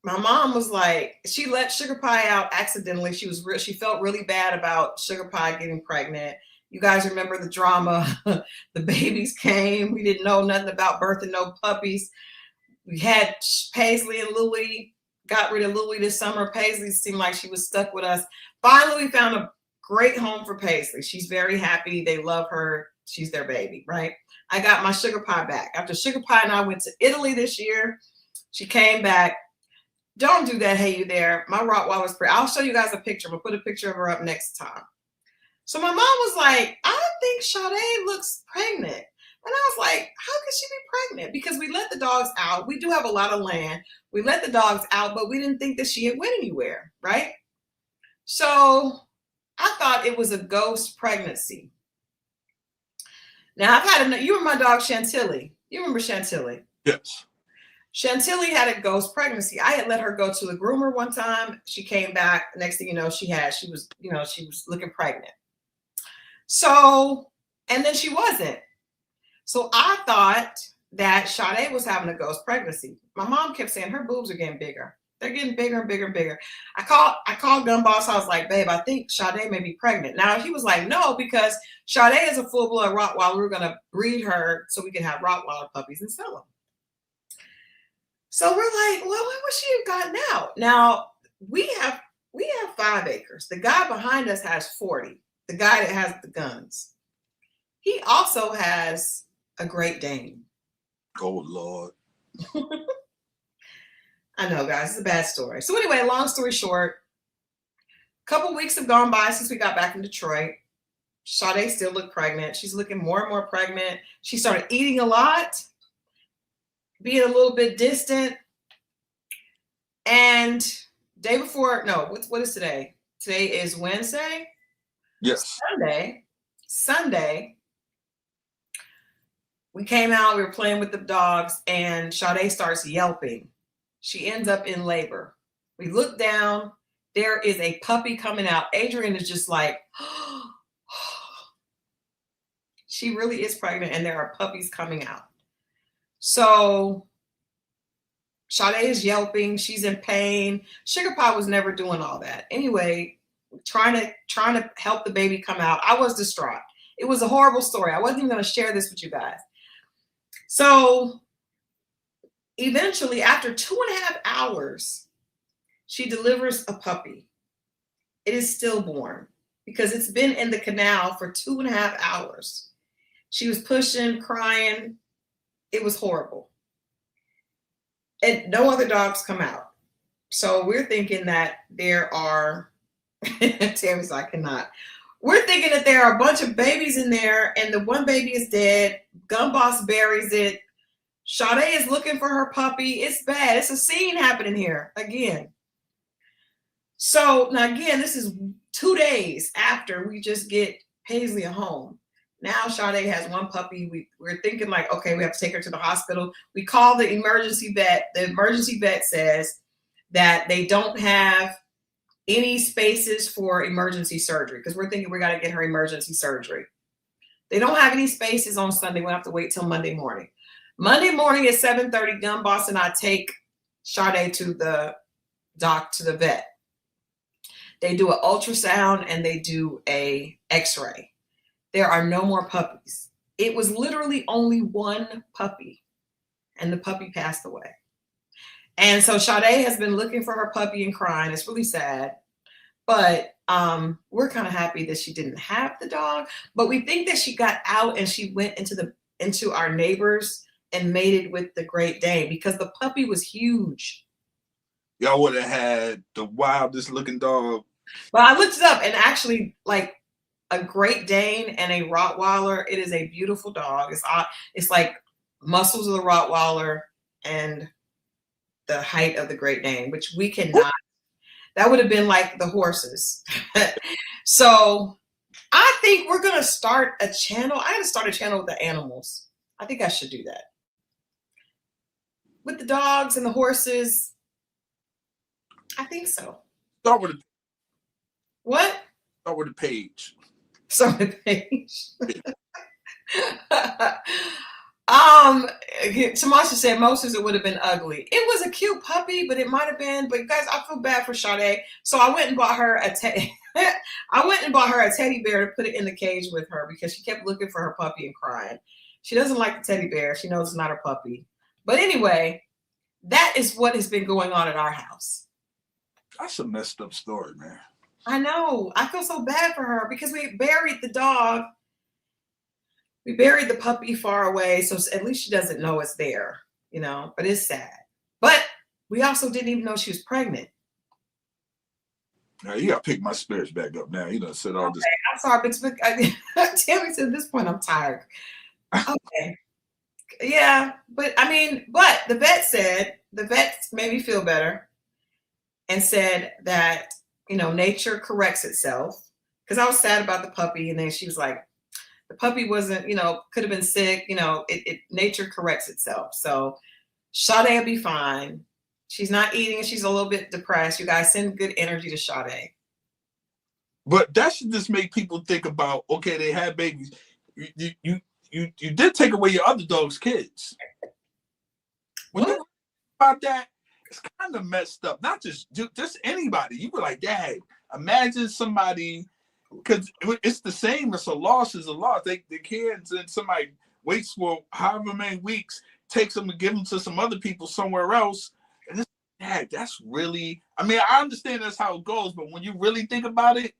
my mom was like, she let Sugar Pie out accidentally. She felt really bad about Sugar Pie getting pregnant. You guys remember the drama. The babies came. We didn't know nothing about birthing no puppies. We had Paisley and Louie. Got rid of Louie this summer. Paisley seemed like she was stuck with us. Finally, we found a great home for Paisley. She's very happy. They love her. She's their baby, right? I got my Sugar Pie back. After Sugar Pie and I went to Italy this year, she came back. Don't do that, hey you there. My Rottweiler's pretty. I'll show you guys a picture. We'll put a picture of her up next time. So my mom was like, I think Sade looks pregnant. And I was like, how could she be pregnant? Because we let the dogs out. We do have a lot of land. We let the dogs out, but we didn't think that she had went anywhere, right? So I thought it was a ghost pregnancy. Now I've had you remember my dog Chantilly. You remember Chantilly? Yes. Chantilly had a ghost pregnancy. I had let her go to the groomer one time. She came back. Next thing you know, she was looking pregnant. So, and then she wasn't. So I thought that Sade was having a ghost pregnancy. My mom kept saying her boobs are getting bigger. They're getting bigger and bigger and bigger. I called Gun Boss. I was like, babe, I think Sade may be pregnant. Now he was like, no, because Sade is a full-blood Rottweiler. We're gonna breed her so we can have Rottweiler puppies and sell them. So we're like, well, when would she have gotten out? Now we have 5 acres. The guy behind us has 40. The guy that has the guns. He also has a Great Dane. Oh Lord. I know, guys, it's a bad story. So anyway, long story short, a couple weeks have gone by since we got back in Detroit. Sade still looked pregnant. She's looking more and more pregnant. She started eating a lot, being a little bit distant. And day before, no, what is today? Today is Wednesday? Yes. Sunday, we came out, we were playing with the dogs, and Sade starts yelping. She ends up in labor. We look down, there is a puppy coming out. Adrian is just like, she really is pregnant, and there are puppies coming out. So Sade is yelping, she's in pain. Sugar Pie was never doing all that. Anyway, trying to help the baby come out. I was distraught. It was a horrible story. I wasn't even going to share this with you guys. So eventually, after 2.5 hours, she delivers a puppy. It is stillborn because it's been in the canal for 2.5 hours. She was pushing, crying. It was horrible. And no other dogs come out. So we're thinking that there are, Tammy's like, I cannot. We're thinking that there are a bunch of babies in there and the one baby is dead. Gun Boss buries it. Sade is looking for her puppy. It's bad. It's a scene happening here again. So now again, this is 2 days after we just get Paisley a home. Now Sade has one puppy. We're thinking like, okay, we have to take her to the hospital. We call the emergency vet. The emergency vet says that they don't have any spaces for emergency surgery because we're thinking we got to get her emergency surgery. They don't have any spaces on Sunday. We'll have to wait till Monday morning. Monday morning at 7:30, Gun Boss and I take Sade to the vet. They do an ultrasound and they do a x-ray. There are no more puppies. It was literally only one puppy and the puppy passed away. And so Sade has been looking for her puppy and crying. It's really sad. But we're kind of happy that she didn't have the dog. But we think that she got out and she went into our neighbors and mated with the Great Dane because the puppy was huge. Y'all would have had the wildest looking dog. But I looked it up and actually like a Great Dane and a Rottweiler, it is a beautiful dog. It's like muscles of the Rottweiler and the height of the Great Dane, which we cannot. That would have been like the horses. So I think we're going to start a channel. I got to start a channel with the animals. I think I should do that. With the dogs and the horses. I think so. Start with What? Start with the page. Start with the page. Tamasha said Moses it would have been ugly. It was a cute puppy, but it might have been. But guys, I feel bad for Sade. So I went and bought her a teddy bear to put it in the cage with her because she kept looking for her puppy and crying. She doesn't like the teddy bear. She knows it's not her puppy. But anyway, that is what has been going on at our house. That's a messed up story, man. I know. I feel so bad for her because we buried the dog. We buried the puppy far away, so at least she doesn't know it's there, you know, but it's sad. But we also didn't even know she was pregnant. Now, you got to pick my spirits back up now. You done said all this. I'm sorry, but Tammy said at this point, I'm tired. Okay. Yeah, but I mean, but the vet made me feel better and said that, you know, nature corrects itself. Because I was sad about the puppy, and then she was like, the puppy wasn't, you know, could have been sick. You know, nature corrects itself. So Sade will be fine. She's not eating. She's a little bit depressed. You guys send good energy to Sade. But that should just make people think about, okay, they had babies. You did take away your other dog's kids. When you about that, it's kind of messed up. Not just anybody. You were like, dang, imagine somebody, because it's the same as a loss is a loss. The kids and somebody waits for however many weeks, takes them and give them to some other people somewhere else. And that's really, I mean, I understand that's how it goes, but when you really think about it,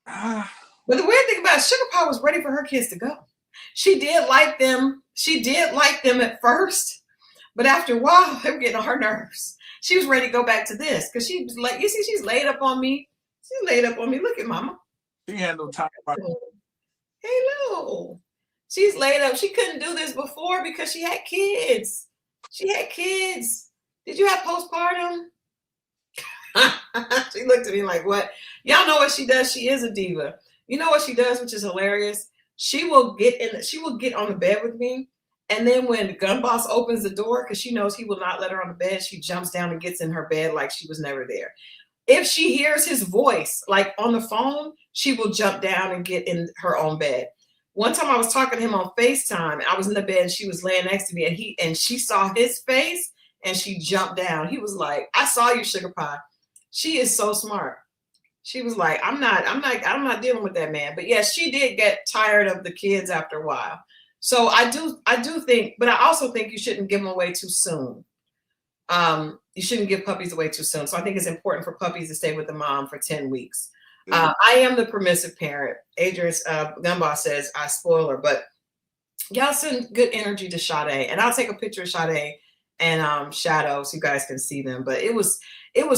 but the weird thing about it, Sugar Pie was ready for her kids to go. She did like them. She did like them at first, but after a while, they were getting on her nerves. She was ready to go back to this because she was like, you see, she's laid up on me. She's laid up on me. Look at Mama. she had no time. Hello. She's laid up. She couldn't do this before because she had kids. She had kids. Did you have postpartum? She looked at me like, what? Y'all know what she does? She is a diva. You know what she does, which is hilarious? She will get on the bed with me. And then when the gun boss opens the door, because she knows he will not let her on the bed, she jumps down and gets in her bed like she was never there. If she hears his voice, like on the phone, she will jump down and get in her own bed. One time I was talking to him on FaceTime. I was in the bed and she was laying next to me and she saw his face and she jumped down. He was like, I saw you, Sugar Pie. She is so smart. She was like, I'm not dealing with that man. But yes, she did get tired of the kids after a while. So I do think, but I also think you shouldn't give them away too soon. You shouldn't give puppies away too soon. So I think it's important for puppies to stay with the mom for 10 weeks. I am the permissive parent. Adrian's Gumbaugh says I spoil her, but y'all send good energy to Sade, and I'll take a picture of Sade and Shadow so you guys can see them. But it was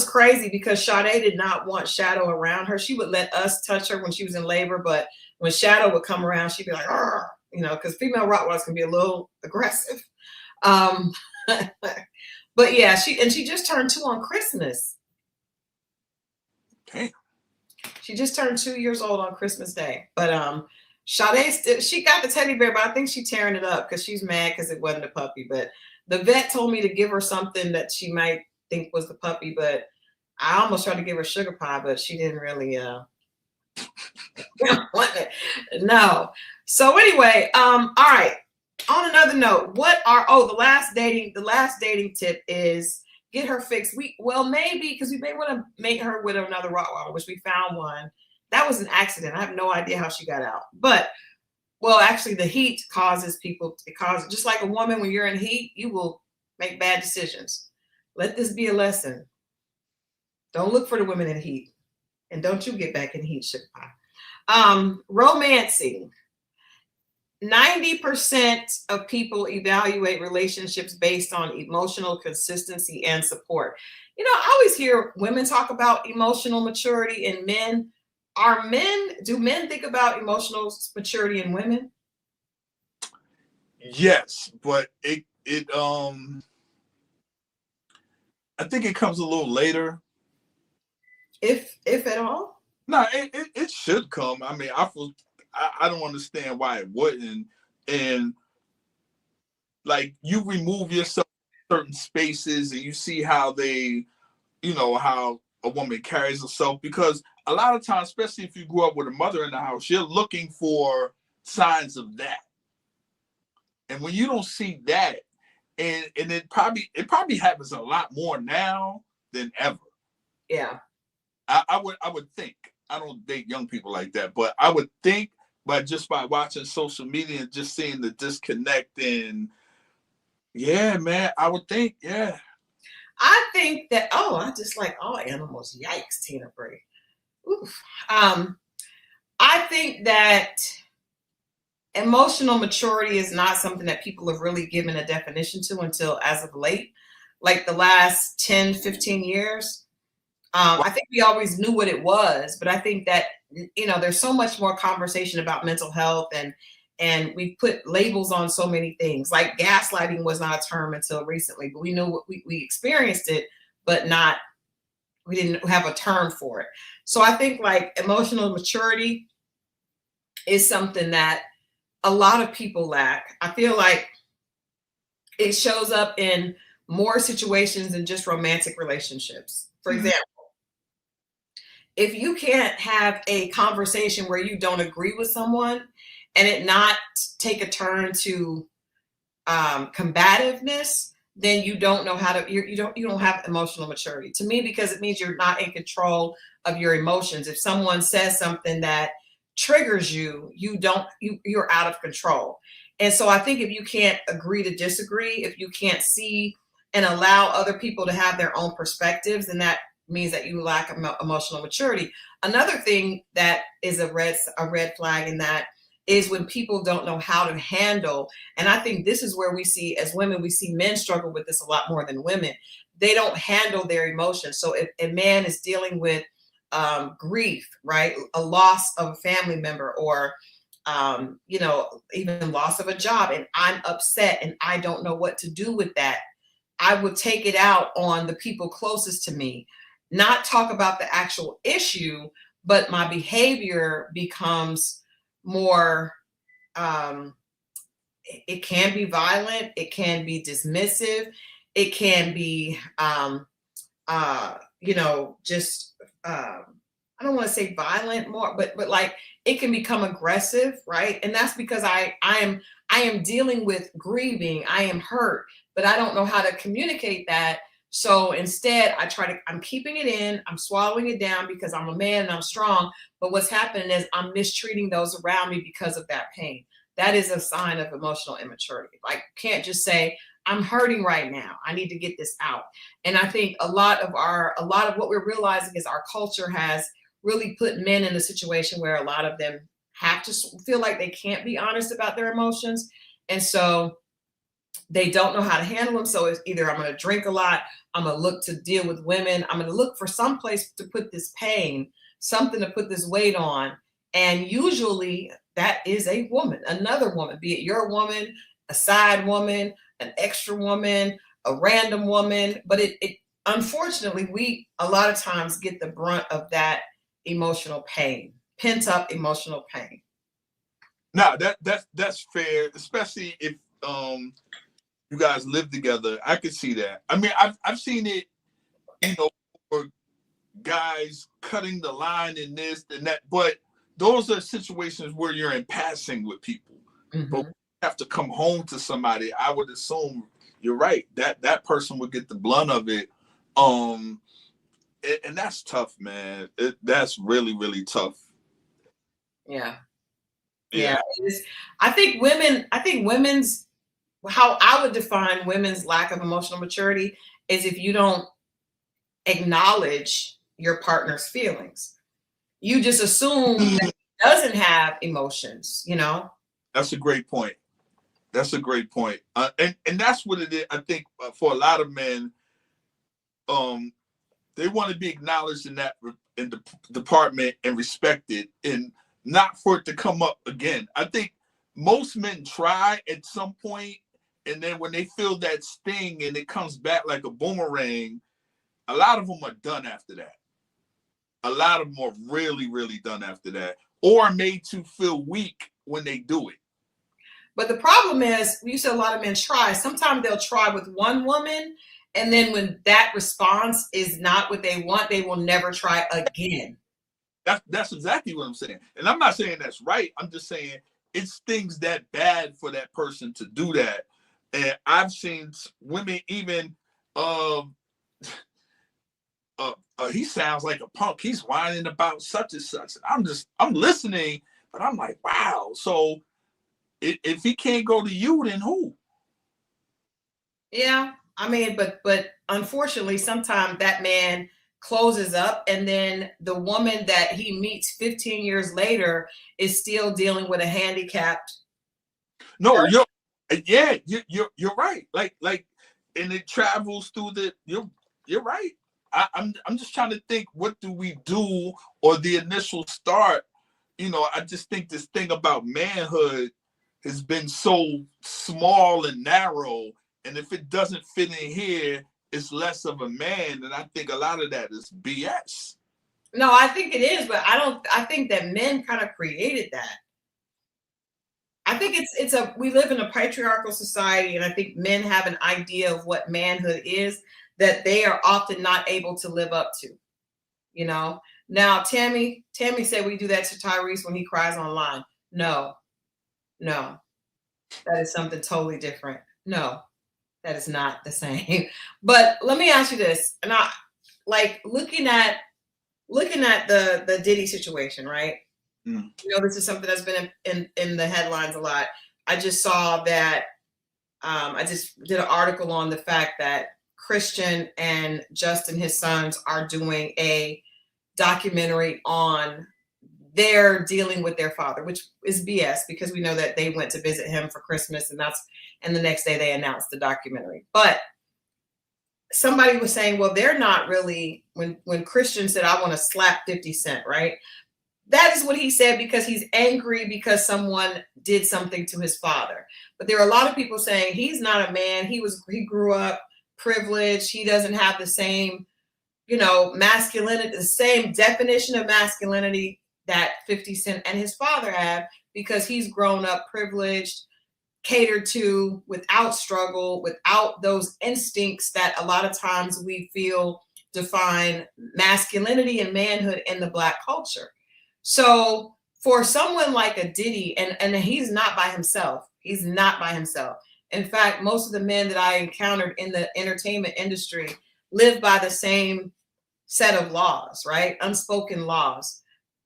crazy because Sade did not want Shadow around her. She would let us touch her when she was in labor, but when Shadow would come around, she'd be like, argh, you know, because female Rottweilers can be a little aggressive. But yeah, she just turned 2 on Christmas. Okay. She just turned 2 years old on Christmas Day. But Sade, she got the teddy bear, but I think she's tearing it up because she's mad because it wasn't a puppy. But the vet told me to give her something that she might think was the puppy, but I almost tried to give her Sugar Pie, but she didn't really want it. No. So anyway, all right. On another note, the last dating tip is get her fixed. Maybe because we may want to mate her with another Rottweiler, which we found one. That was an accident. I have no idea how she got out. But actually the heat causes just like a woman, when you're in heat, you will make bad decisions. Let this be a lesson. Don't look for the women in heat. And don't you get back in heat, Sugar Pie. Romancing. 90% of people evaluate relationships based on emotional consistency and support. You know, I always hear women talk about emotional maturity in men. Do men think about emotional maturity in women? Yes, but I think it comes a little later. If at all? No, it should come. I mean, I don't understand why it wouldn't. And like, you remove yourself from certain spaces and you see how how a woman carries herself, because a lot of times, especially if you grew up with a mother in the house, you're looking for signs of that. And when you don't see that, and it probably happens a lot more now than ever. Yeah. I would think. I don't date young people like that, but I would think, but just by watching social media and just seeing the disconnect, and yeah, man, I would think, yeah. I think that, I just like all animals. Yikes, Tina Bray. Oof. I think that emotional maturity is not something that people have really given a definition to until as of late, like the last 10, 15 years. I think we always knew what it was, but I think that, there's so much more conversation about mental health, and we put labels on so many things. Like gaslighting was not a term until recently, but we knew we experienced it, but we didn't have a term for it. So I think like emotional maturity is something that a lot of people lack. I feel like it shows up in more situations than just romantic relationships. For example, if you can't have a conversation where you don't agree with someone and it not take a turn to combativeness, then you don't know how to, you don't have emotional maturity to me, because it means you're not in control of your emotions. If someone says something that triggers you, you're out of control. And so I think if you can't agree to disagree, if you can't see and allow other people to have their own perspectives, then that means that you lack emotional maturity. Another thing that is a red flag in that is when people don't know how to handle, and I think this is where we see, as women, we see men struggle with this a lot more than women. They don't handle their emotions. So if a man is dealing with grief, right, a loss of a family member, or even loss of a job, and I'm upset and I don't know what to do with that, I would take it out on the people closest to me, not talk about the actual issue, but my behavior becomes more, it can be violent, it can be dismissive, it can be, just, I don't want to say violent more, but like it can become aggressive, right? And that's because I am dealing with grieving, I am hurt, but I don't know how to communicate that. So instead, I'm keeping it in, I'm swallowing it down because I'm a man and I'm strong. But what's happening is I'm mistreating those around me because of that pain. That is a sign of emotional immaturity. Like, you can't just say, I'm hurting right now, I need to get this out. And I think a lot of what we're realizing is our culture has really put men in a situation where a lot of them have to feel like they can't be honest about their emotions. And so they don't know how to handle them. So it's either I'm going to drink a lot, I'm going to look to deal with women, I'm going to look for some place to put this pain, something to put this weight on. And usually that is a woman, another woman, be it your woman, a side woman, an extra woman, a random woman. But it unfortunately, we a lot of times get the brunt of that emotional pain, pent up emotional pain. Now that's fair, especially if you guys live together. I could see that. I mean, I've seen it, for guys cutting the line in this and that, but those are situations where you're in passing with people. Mm-hmm. But when you have to come home to somebody, I would assume you're right, that person would get the blunt of it. And that's tough, man. That's really, really tough. Yeah. I think women's, how I would define women's lack of emotional maturity is if you don't acknowledge your partner's feelings. You just assume that he doesn't have emotions, That's a great point. That's a great point. And that's what it is. I think for a lot of men, they want to be acknowledged in the department and respected, and not for it to come up again. I think most men try at some point, and then when they feel that sting and it comes back like a boomerang, a lot of them are done after that. A lot of them are really, really done after that, or made to feel weak when they do it. But the problem is, you said a lot of men try. Sometimes they'll try with one woman, and then when that response is not what they want, they will never try again. That's exactly what I'm saying. And I'm not saying that's right. I'm just saying it stings that bad for that person to do that. And I've seen women even, he sounds like a punk. He's whining about such and such. I'm listening, but I'm like, wow. So if he can't go to you, then who? Yeah. I mean, but unfortunately, sometimes that man closes up, and then the woman that he meets 15 years later is still dealing with a handicapped. No, you're right. Like, and it travels through you're right. I'm just trying to think, what do we do, or the initial start? I just think this thing about manhood has been so small and narrow. And if it doesn't fit in here, it's less of a man. And I think a lot of that is BS. No, I think it is, but I think that men kind of created that. I think we live in a patriarchal society, and I think men have an idea of what manhood is that they are often not able to live up to. Now Tammy said we do that to Tyrese when he cries online. No, that is something totally different. No. That is not the same. But let me ask you this, and I like looking at the Diddy situation, right? Mm. You know, this is something that's been in the headlines a lot. I just saw that I just did an article on the fact that Christian and Justin, his sons, are doing a documentary on their dealing with their father, which is BS because we know that they went to visit him for Christmas and the next day they announced the documentary. But somebody was saying, well, they're not really, when Christian said, I want to slap 50 Cent, right? That is what he said because he's angry because someone did something to his father. But there are a lot of people saying he's not a man. He grew up privileged. He doesn't have the same, you know, masculinity, the same definition of masculinity that 50 Cent and his father have because he's grown up privileged, catered to, without struggle, without those instincts that a lot of times we feel define masculinity and manhood in the Black culture. So for someone like a Diddy, and he's not by himself. He's not by himself. In fact, most of the men that I encountered in the entertainment industry live by the same set of laws, right? Unspoken laws.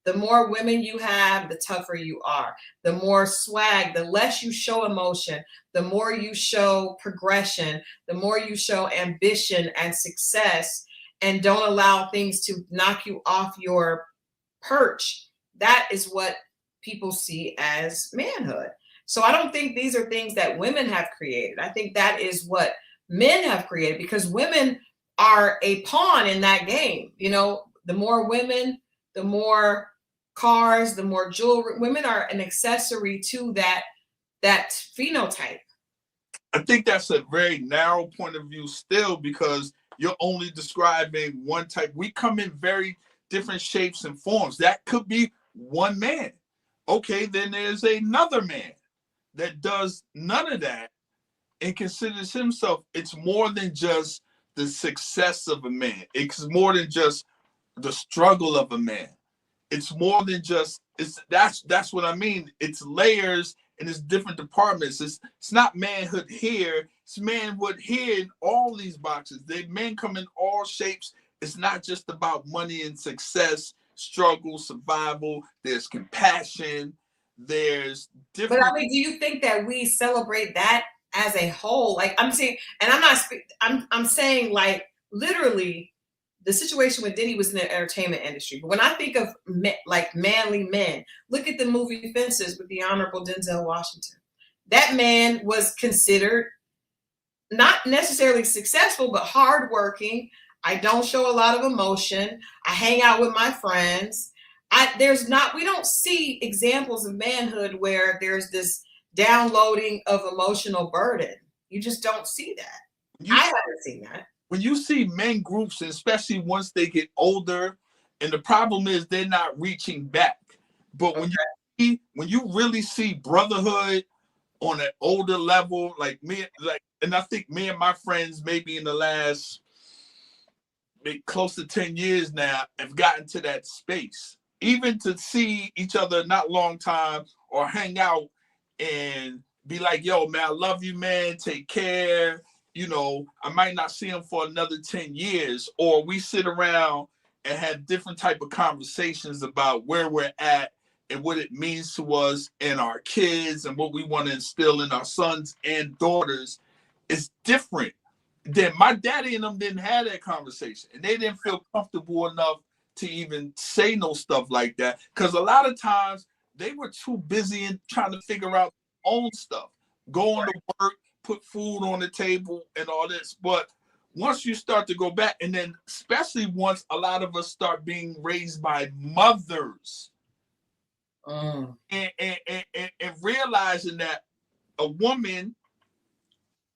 The more women you have, the tougher you are. The more swag, the less you show emotion, the more you show progression, the more you show ambition and success, and don't allow things to knock you off your perch. That is what people see as manhood. So I don't think these are things that women have created. I think that is what men have created because women are a pawn in that game. You know, the more women, the more cars, the more jewelry. Women are an accessory to that phenotype. I think that's a very narrow point of view still because you're only describing one type. We come in very different shapes and forms. That could be one man. Okay, then there's another man that does none of that and considers himself. It's more than just the success of a man. It's more than just the struggle of a man. It's more than just that's what I mean. It's layers and it's different departments. It's not manhood here, it's manhood here in all these boxes. Men come in all shapes. It's not just about money and success, struggle, survival. There's compassion. There's different. But I mean, do you think that we celebrate that as a whole? Like I'm saying, and I'm saying like literally the situation with Diddy was in the entertainment industry. But when I think of like manly men, look at the movie Fences with the Honorable Denzel Washington. That man was considered not necessarily successful, but hardworking. I don't show a lot of emotion. I hang out with my friends. We don't see examples of manhood where there's this downloading of emotional burden. You just don't see that. I haven't seen that. When you see men groups, especially once they get older, and the problem is they're not reaching back. But when you really see brotherhood on an older level, like me, and I think me and my friends maybe in the last close to 10 years now have gotten to that space. Even to see each other not long time or hang out and be like, yo, man, I love you, man. Take care. You know, I might not see him for another 10 years. Or we sit around and have different type of conversations about where we're at and what it means to us and our kids and what we want to instill in our sons and daughters. Is different. Then my daddy and them didn't have that conversation, and they didn't feel comfortable enough to even say no stuff like that because a lot of times they were too busy in trying to figure out their own stuff, going to work, put food on the table and all this. But once you start to go back, and then especially once a lot of us start being raised by mothers and realizing that a woman,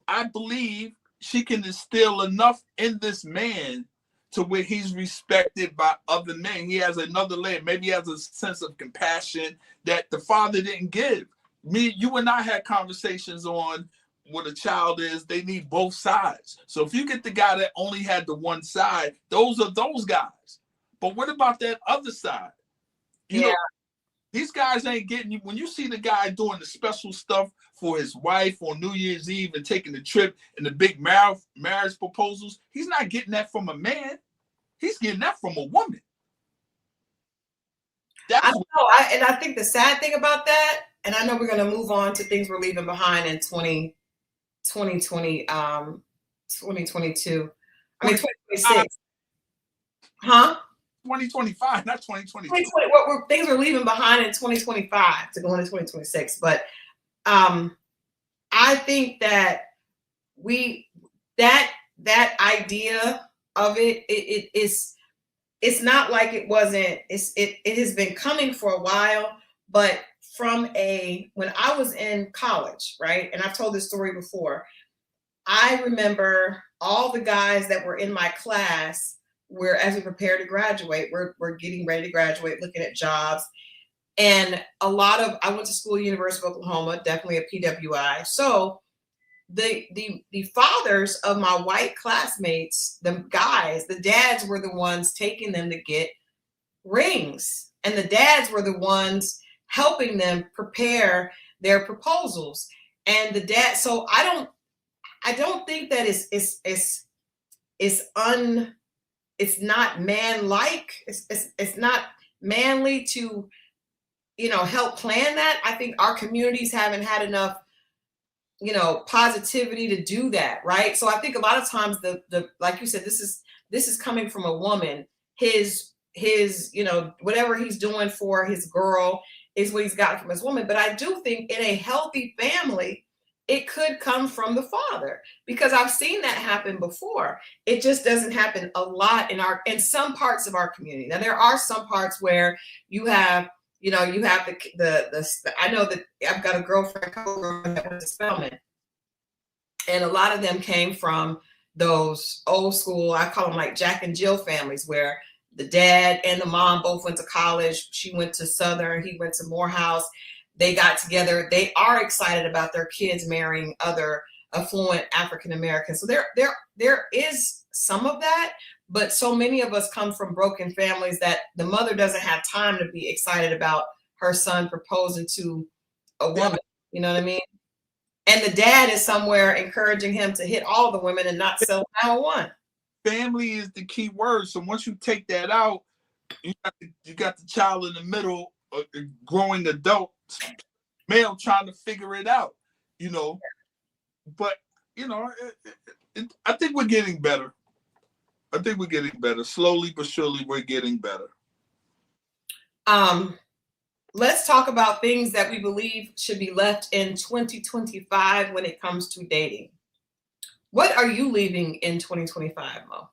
I believe, she can instill enough in this man to where he's respected by other men. He has another layer. Maybe he has a sense of compassion that the father didn't give. You and I had conversations on what a child is. They need both sides. So if you get the guy that only had the one side, those are those guys. But what about that other side? You know, These guys ain't getting you. When you see the guy doing the special stuff for his wife on New Year's Eve and taking the trip and the big marriage proposals, he's not getting that from a man. He's getting that from a woman. I know, and I think the sad thing about that, and I know we're going to move on to things we're leaving behind in 2022. I mean, 2026. Huh? 2025, not 2022. 2020, what things we're leaving behind in 2025 to go into 2026. But I think that that idea of it's not like it wasn't, it has been coming for a while, but when I was in college, right? And I've told this story before. I remember all the guys that were in my class where, as we prepare to graduate, we're getting ready to graduate, looking at jobs. And I went to school, University of Oklahoma, definitely a PWI. So the fathers of my white classmates, the guys, the dads were the ones taking them to get rings. And the dads were the ones helping them prepare their proposals. And the dad, so I don't think that it's not man-like. It's not manly to, help plan that. I think our communities haven't had enough, positivity to do that, right? So I think a lot of times the like you said, this is coming from a woman. His whatever he's doing for his girl is what he's got from his woman. But I do think in a healthy family, it could come from the father, because I've seen that happen before. It just doesn't happen a lot in some parts of our community. Now there are some parts where you have the I know that I've got a girlfriend that was a Spelman, and a lot of them came from those old school, I call them like Jack and Jill families, where the dad and the mom both went to college. She went to Southern, he went to Morehouse. They got together. They are excited about their kids marrying other affluent African Americans. So there is some of that, but so many of us come from broken families that the mother doesn't have time to be excited about her son proposing to a woman. You know what I mean? And the dad is somewhere encouraging him to hit all the women and not sell down one. Family is the key word. So once you take that out, you got the child in the middle, a growing adult male trying to figure it out, But I think we're getting better. Slowly but surely, we're getting better. Let's talk about things that we believe should be left in 2025 when it comes to dating. What are you leaving in 2025, Mo?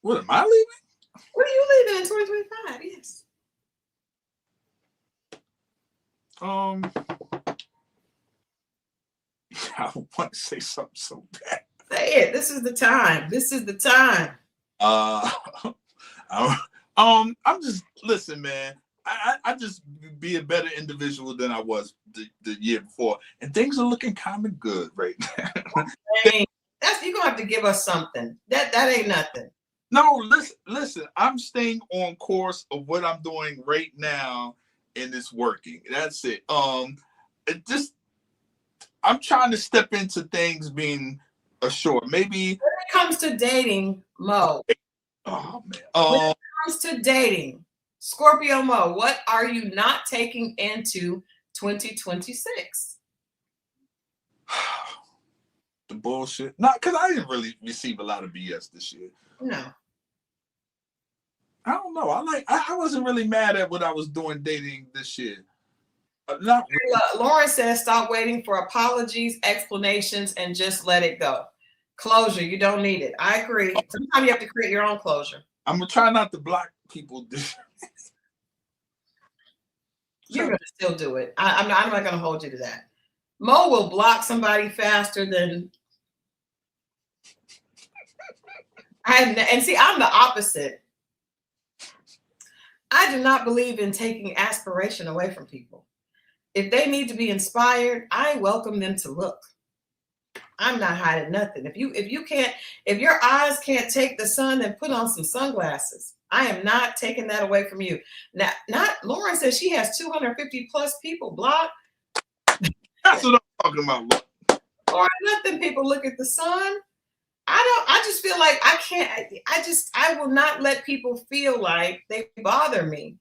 What am I leaving? What are you leaving in 2025? Yes. I want to say something so bad. Say it. This is the time. I'm just, listen, man. I just be a better individual than I was the year before, and things are looking kind of good right now. You're gonna have to give us something. That ain't nothing. No, listen. I'm staying on course of what I'm doing right now, and it's working. That's it. I'm trying to step into things being assured. Maybe when it comes to dating, Mo. Oh man. When it comes to dating, Scorpio Mo, what are you not taking into 2026? The bullshit. Not because I didn't really receive a lot of BS this year. No. I don't know. I wasn't really mad at what I was doing dating this year. Lauren says, stop waiting for apologies, explanations, and just let it go. Closure, you don't need it. I agree. Sometimes you have to create your own closure. I'm gonna try not to block people. You're gonna still do it. I'm not gonna hold you to that. Mo will block somebody faster than and see, I'm the opposite. I do not believe in taking aspiration away from people. If they need to be inspired, I welcome them to look. I'm not hiding nothing. If your eyes can't take the sun, then put on some sunglasses. I am not taking that away from you. Now, not Lauren says she has 250 plus people blocked. That's what I'm talking about. Lauren, let them people look at the sun. I just feel like I can't. I will not let people feel like they bother me.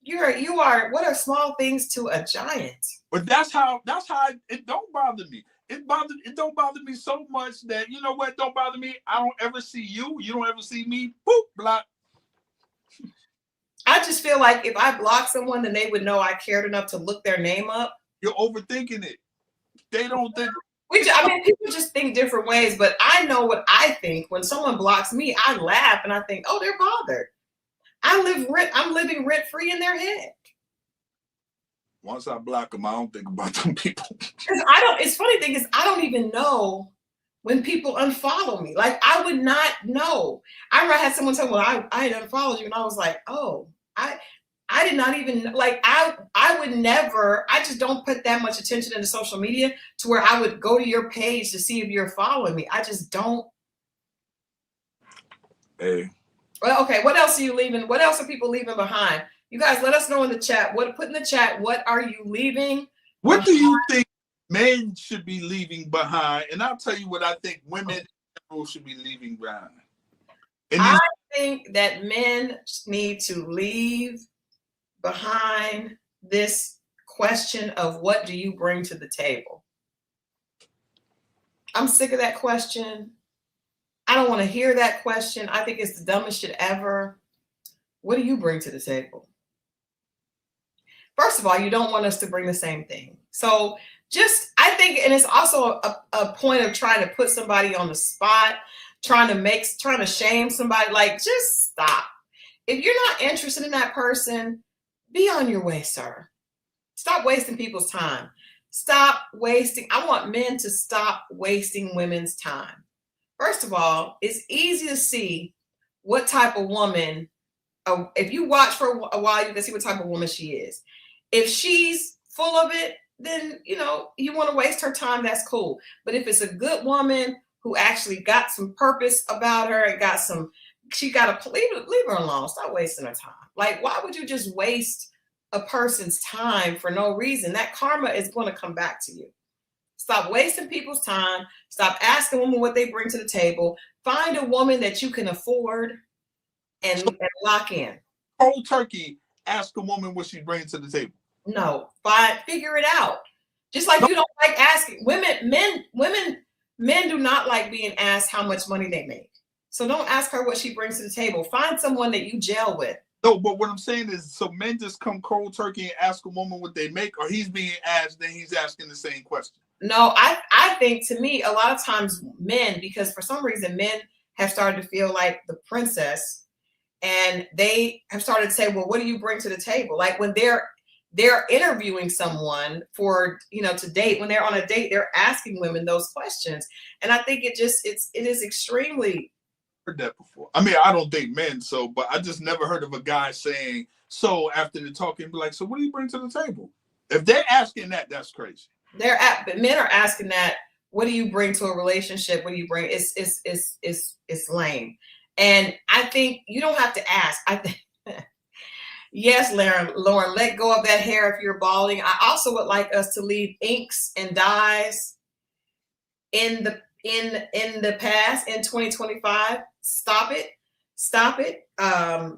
You are. What are small things to a giant? But that's how it don't bother me. It don't bother me so much that, you know what, don't bother me. I don't ever see you. You don't ever see me. Boop, block. I just feel like if I block someone, then they would know I cared enough to look their name up. You're overthinking it. They don't think. People just think different ways, but I know what I think. When someone blocks me, I laugh and I think, oh, they're bothered. I'm living rent free in their head. Once I block them, I don't think about them people. It's funny thing is, I don't even know when people unfollow me. Like, I would not know. I remember I had someone tell me, well, I had unfollowed you, and I was like, oh, I did not even, like, I would never, I just don't put that much attention into social media to where I would go to your page to see if you're following me. I just don't. Hey. Well, okay, what else are you leaving? What else are people leaving behind? You guys, let us know in the chat. Put in the chat, what are you leaving? What do you think men should be leaving behind? And I'll tell you what I think women should be leaving behind. I think that men need to leave behind this question of what do you bring to the table? I'm sick of that question. I don't want to hear that question. I think it's the dumbest shit ever. What do you bring to the table? First of all, you don't want us to bring the same thing. So I think, and it's also a point of trying to put somebody on the spot, trying to shame somebody. Like, just stop. If you're not interested in that person, be on your way, sir. Stop wasting people's time. I want men to stop wasting women's time. First of all, it's easy to see what type of woman, if you watch for a while, you can see what type of woman she is. If she's full of it, then, you want to waste her time, that's cool. But if it's a good woman who actually got some purpose about her and leave her alone. Stop wasting her time. Like, why would you just waste a person's time for no reason? That karma is going to come back to you. Stop wasting people's time. Stop asking women what they bring to the table. Find a woman that you can afford and lock in. Cold turkey, ask a woman what she brings to the table. No, figure it out. Just like you don't like asking men do not like being asked how much money they make. So don't ask her what she brings to the table. Find someone that you gel with. No, but what I'm saying is, so men just come cold turkey and ask a woman what they make, or he's being asked, then he's asking the same question. No, I think, to me, a lot of times men, because for some reason men have started to feel like the princess, and they have started to say, well, what do you bring to the table? Like, when they're interviewing someone for, to date, when they're on a date, they're asking women those questions. And I think it is extremely. Heard that before. I mean, I don't date men, but I just never heard of a guy saying, so after the talking, be like, so what do you bring to the table? If they're asking that, that's crazy. But men are asking that, what do you bring to a relationship? What do you bring? It's lame. And I think you don't have to ask. I think, yes, Lauren, let go of that hair if you're balding. I also would like us to leave inks and dyes in the past, in 2025. Stop it.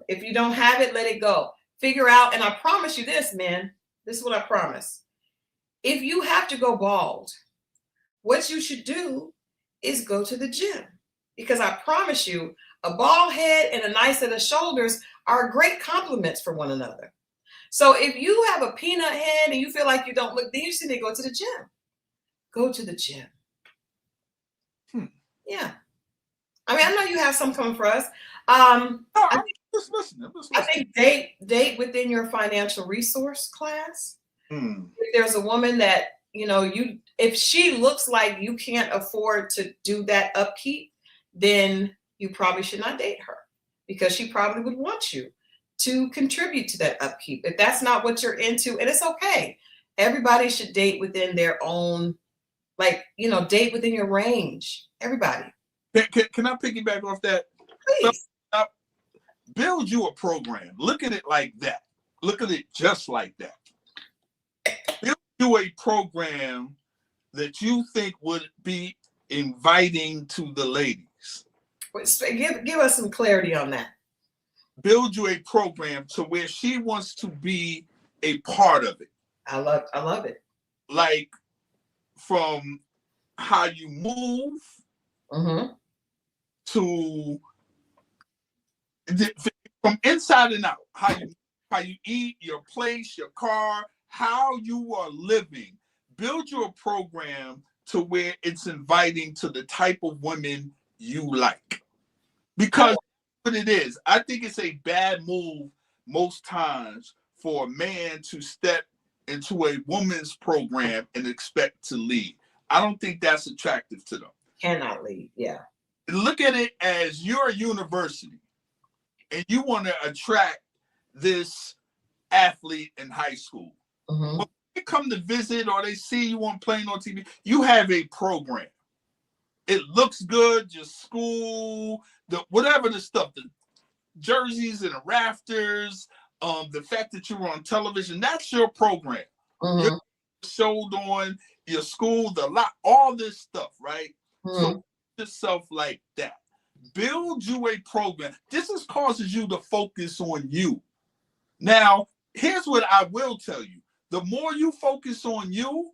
If you don't have it, let it go. Figure out, and I promise you this, men, this is what I promise. If you have to go bald, what you should do is go to the gym, because I promise you, a bald head and a nice set of shoulders are great compliments for one another. So if you have a peanut head and you feel like you don't look, then you just need to go to the gym. Go to the gym. Yeah. I mean, I know you have some coming for us. I'm just listening. I think date within your financial resource class. If there's a woman that, if she looks like you can't afford to do that upkeep, then you probably should not date her, because she probably would want you to contribute to that upkeep. If that's not what you're into, and it's okay. Everybody should date within their own, date within your range. Everybody. Can I piggyback off that? Please. build you a program. Look at it like that. Look at it just like that. Build you a program that you think would be inviting to the ladies. Give us some clarity on that. Build you a program to where she wants to be a part of it. I love it. Like from how you move to from inside and out, how you eat, your place, your car, how you are living. Build your program to where it's inviting to the type of women you like. Because what it is, I think it's a bad move most times for a man to step into a woman's program and expect to lead. I don't think that's attractive to them. Cannot lead, yeah. Look at it as you're a university and you want to attract this athlete in high school. When they come to visit or they see you playing on TV, you have a program. It looks good, your school, whatever the stuff, the jerseys and the rafters, the fact that you were on television, that's your program. You're showed on your school, all this stuff, right? So yourself like that. Build you a program. This causes you to focus on you. Now, here's what I will tell you. The more you focus on you,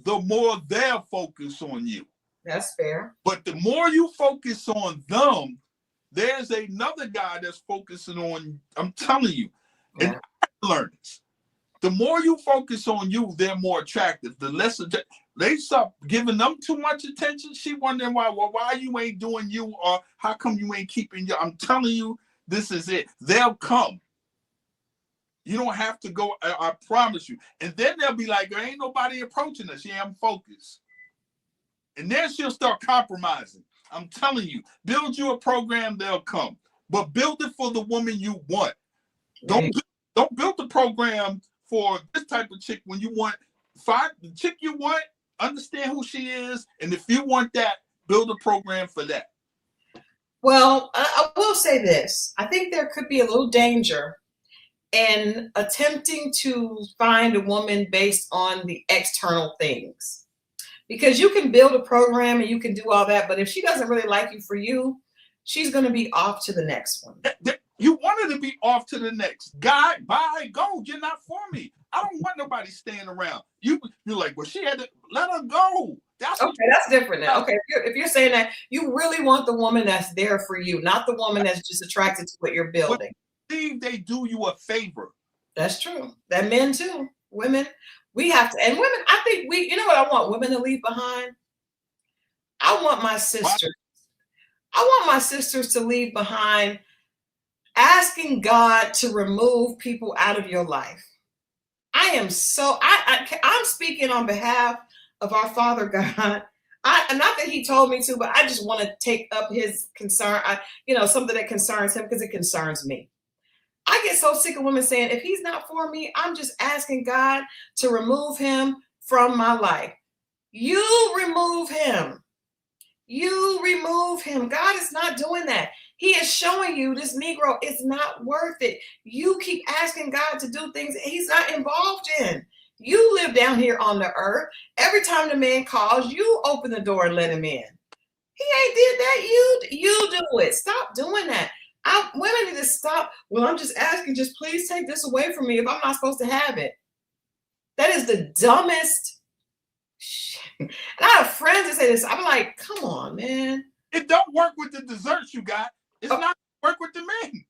the more they'll focus on you. That's fair. But the more you focus on them, there's another guy that's focusing on, I'm telling you, and I learned this. The more you focus on you, they're more attractive. The less they stop giving them too much attention. She wondering why you ain't doing you, or how come you ain't keeping you. I'm telling you, this is it. They'll come. You don't have to go. I promise you. And then they'll be like, there ain't nobody approaching us. Yeah, I'm focused. And then she'll start compromising. I'm telling you, build you a program, they'll come. But build it for the woman you want. Don't build the program for this type of chick when you want. Find the chick you want, understand who she is, and if you want that, build a program for that. Well, I will say this. I think there could be a little danger in attempting to find a woman based on the external things. Because you can build a program and you can do all that, but if she doesn't really like you for you, she's going to be off to the next one. You want her to be off to the next. Guy, bye, go. You're not for me. I don't want nobody staying around. You're like, well, she had to let her go. That's different now. Okay, if you're saying that, you really want the woman that's there for you, not the woman that's just attracted to what you're building. They do you a favor. That's true. That men too, women. We have to, and women, I think you know what I want women to leave behind? I want my sisters. I want my sisters to leave behind asking God to remove people out of your life. I'm speaking on behalf of our Father God. Not that he told me to, but I just want to take up his concern. Something that concerns him because it concerns me. I get so sick of women saying, if he's not for me, I'm just asking God to remove him from my life. You remove him. You remove him. God is not doing that. He is showing you this Negro is not worth it. You keep asking God to do things he's not involved in. You live down here on the earth. Every time the man calls, you open the door and let him in. He ain't did that. You do it. Stop doing that. Women need to stop. Well, I'm just asking, just please take this away from me if I'm not supposed to have it. That is the dumbest shit. And I have friends that say this. I'm like, come on, man. It don't work with the desserts you got. It's not work with the men.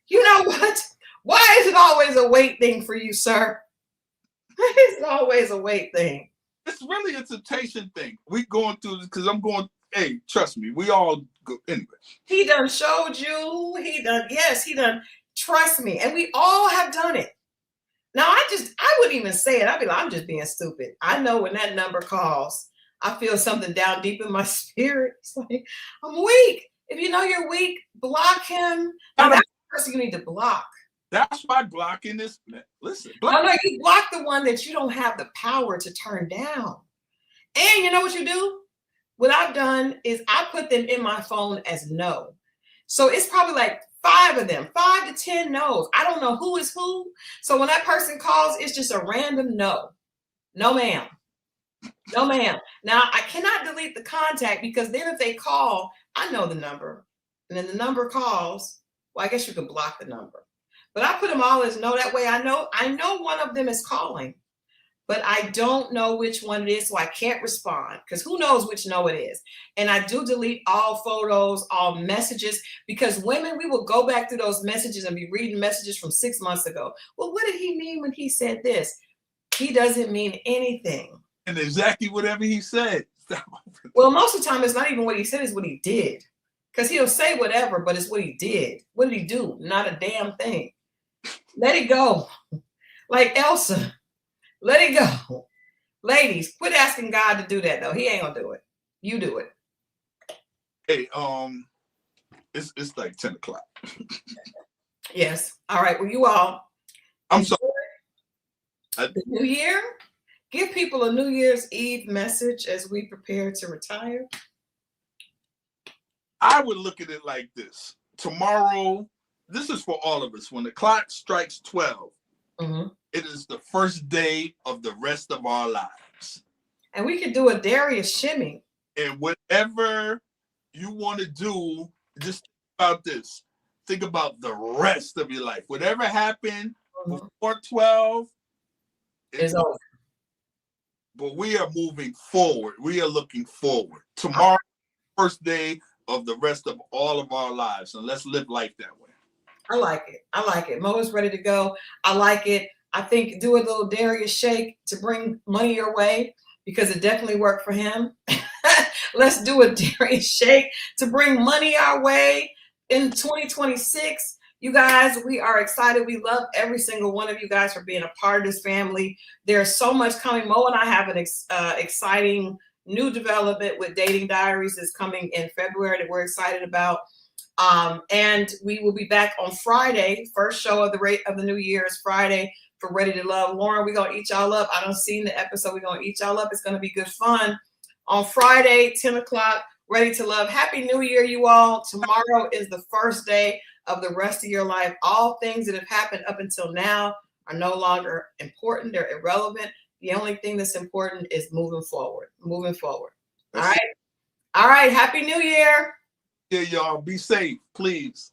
You know what? Why is it always a weight thing for you, sir? It's always a weight thing. It's really a temptation thing. We going through this because I'm going. Hey, trust me, we all go anyway. He done showed you. He done. Trust me. And we all have done it. Now, I wouldn't even say it. I'd be like, I'm just being stupid. I know when that number calls, I feel something down deep in my spirit. It's like, I'm weak. If you know you're weak, block him. Now, that's the person you need to block. That's why blocking is, listen. No, you block the one that you don't have the power to turn down. And you know what you do? What I've done is I put them in my phone as no. So it's probably like 5 of them, 5 to 10 no's. I don't know who is who. So when that person calls, it's just a random no. No, ma'am. No, ma'am. Now, I cannot delete the contact because then if they call, I know the number. And then the number calls. Well, I guess you could block the number. But I put them all as no. That way I know one of them is calling. But I don't know which one it is, so I can't respond because who knows which no it is. And I do delete all photos, all messages, because women, we will go back through those messages and be reading messages from 6 months ago. Well, what did he mean when he said this? He doesn't mean anything. And exactly whatever he said. Well, most of the time, it's not even what he said, it's what he did. Because he'll say whatever, but it's what he did. What did he do? Not a damn thing. Let it go. Like Elsa. Let it go. Ladies, quit asking God to do that, though. He ain't gonna do it. You do it. Hey, it's like 10 o'clock. Yes. All right. Well, you all. I'm sorry. The new year. Give people a New Year's Eve message as we prepare to retire. I would look at it like this. Tomorrow, this is for all of us. When the clock strikes 12, it is the first day of the rest of our lives. And we could do a Darius shimmy. And whatever you want to do, just think about this. Think about the rest of your life. Whatever happened before 12 is over. But we are moving forward. We are looking forward. Tomorrow, first day of the rest of all of our lives. And let's live life that way. I like it. I like it. Mo is ready to go. I like it. I think do a little Darius shake to bring money your way because it definitely worked for him. Let's do a Darius shake to bring money our way in 2026. You guys, we are excited. We love every single one of you guys for being a part of this family. There's so much coming. Mo and I have an exciting new development with Dating Diaries is coming in February that we're excited about. And we will be back on Friday. First show of the new year is Friday for Ready to Love. Lauren, we're going to eat y'all up. I don't see the episode. We're going to eat y'all up. It's going to be good fun. On Friday, 10 o'clock, Ready to Love. Happy New Year, you all. Tomorrow is the first day of the rest of your life. All things that have happened up until now are no longer important. They're irrelevant. The only thing that's important is moving forward. Moving forward. All right. All right. Happy New Year. Yeah, y'all. Be safe, please.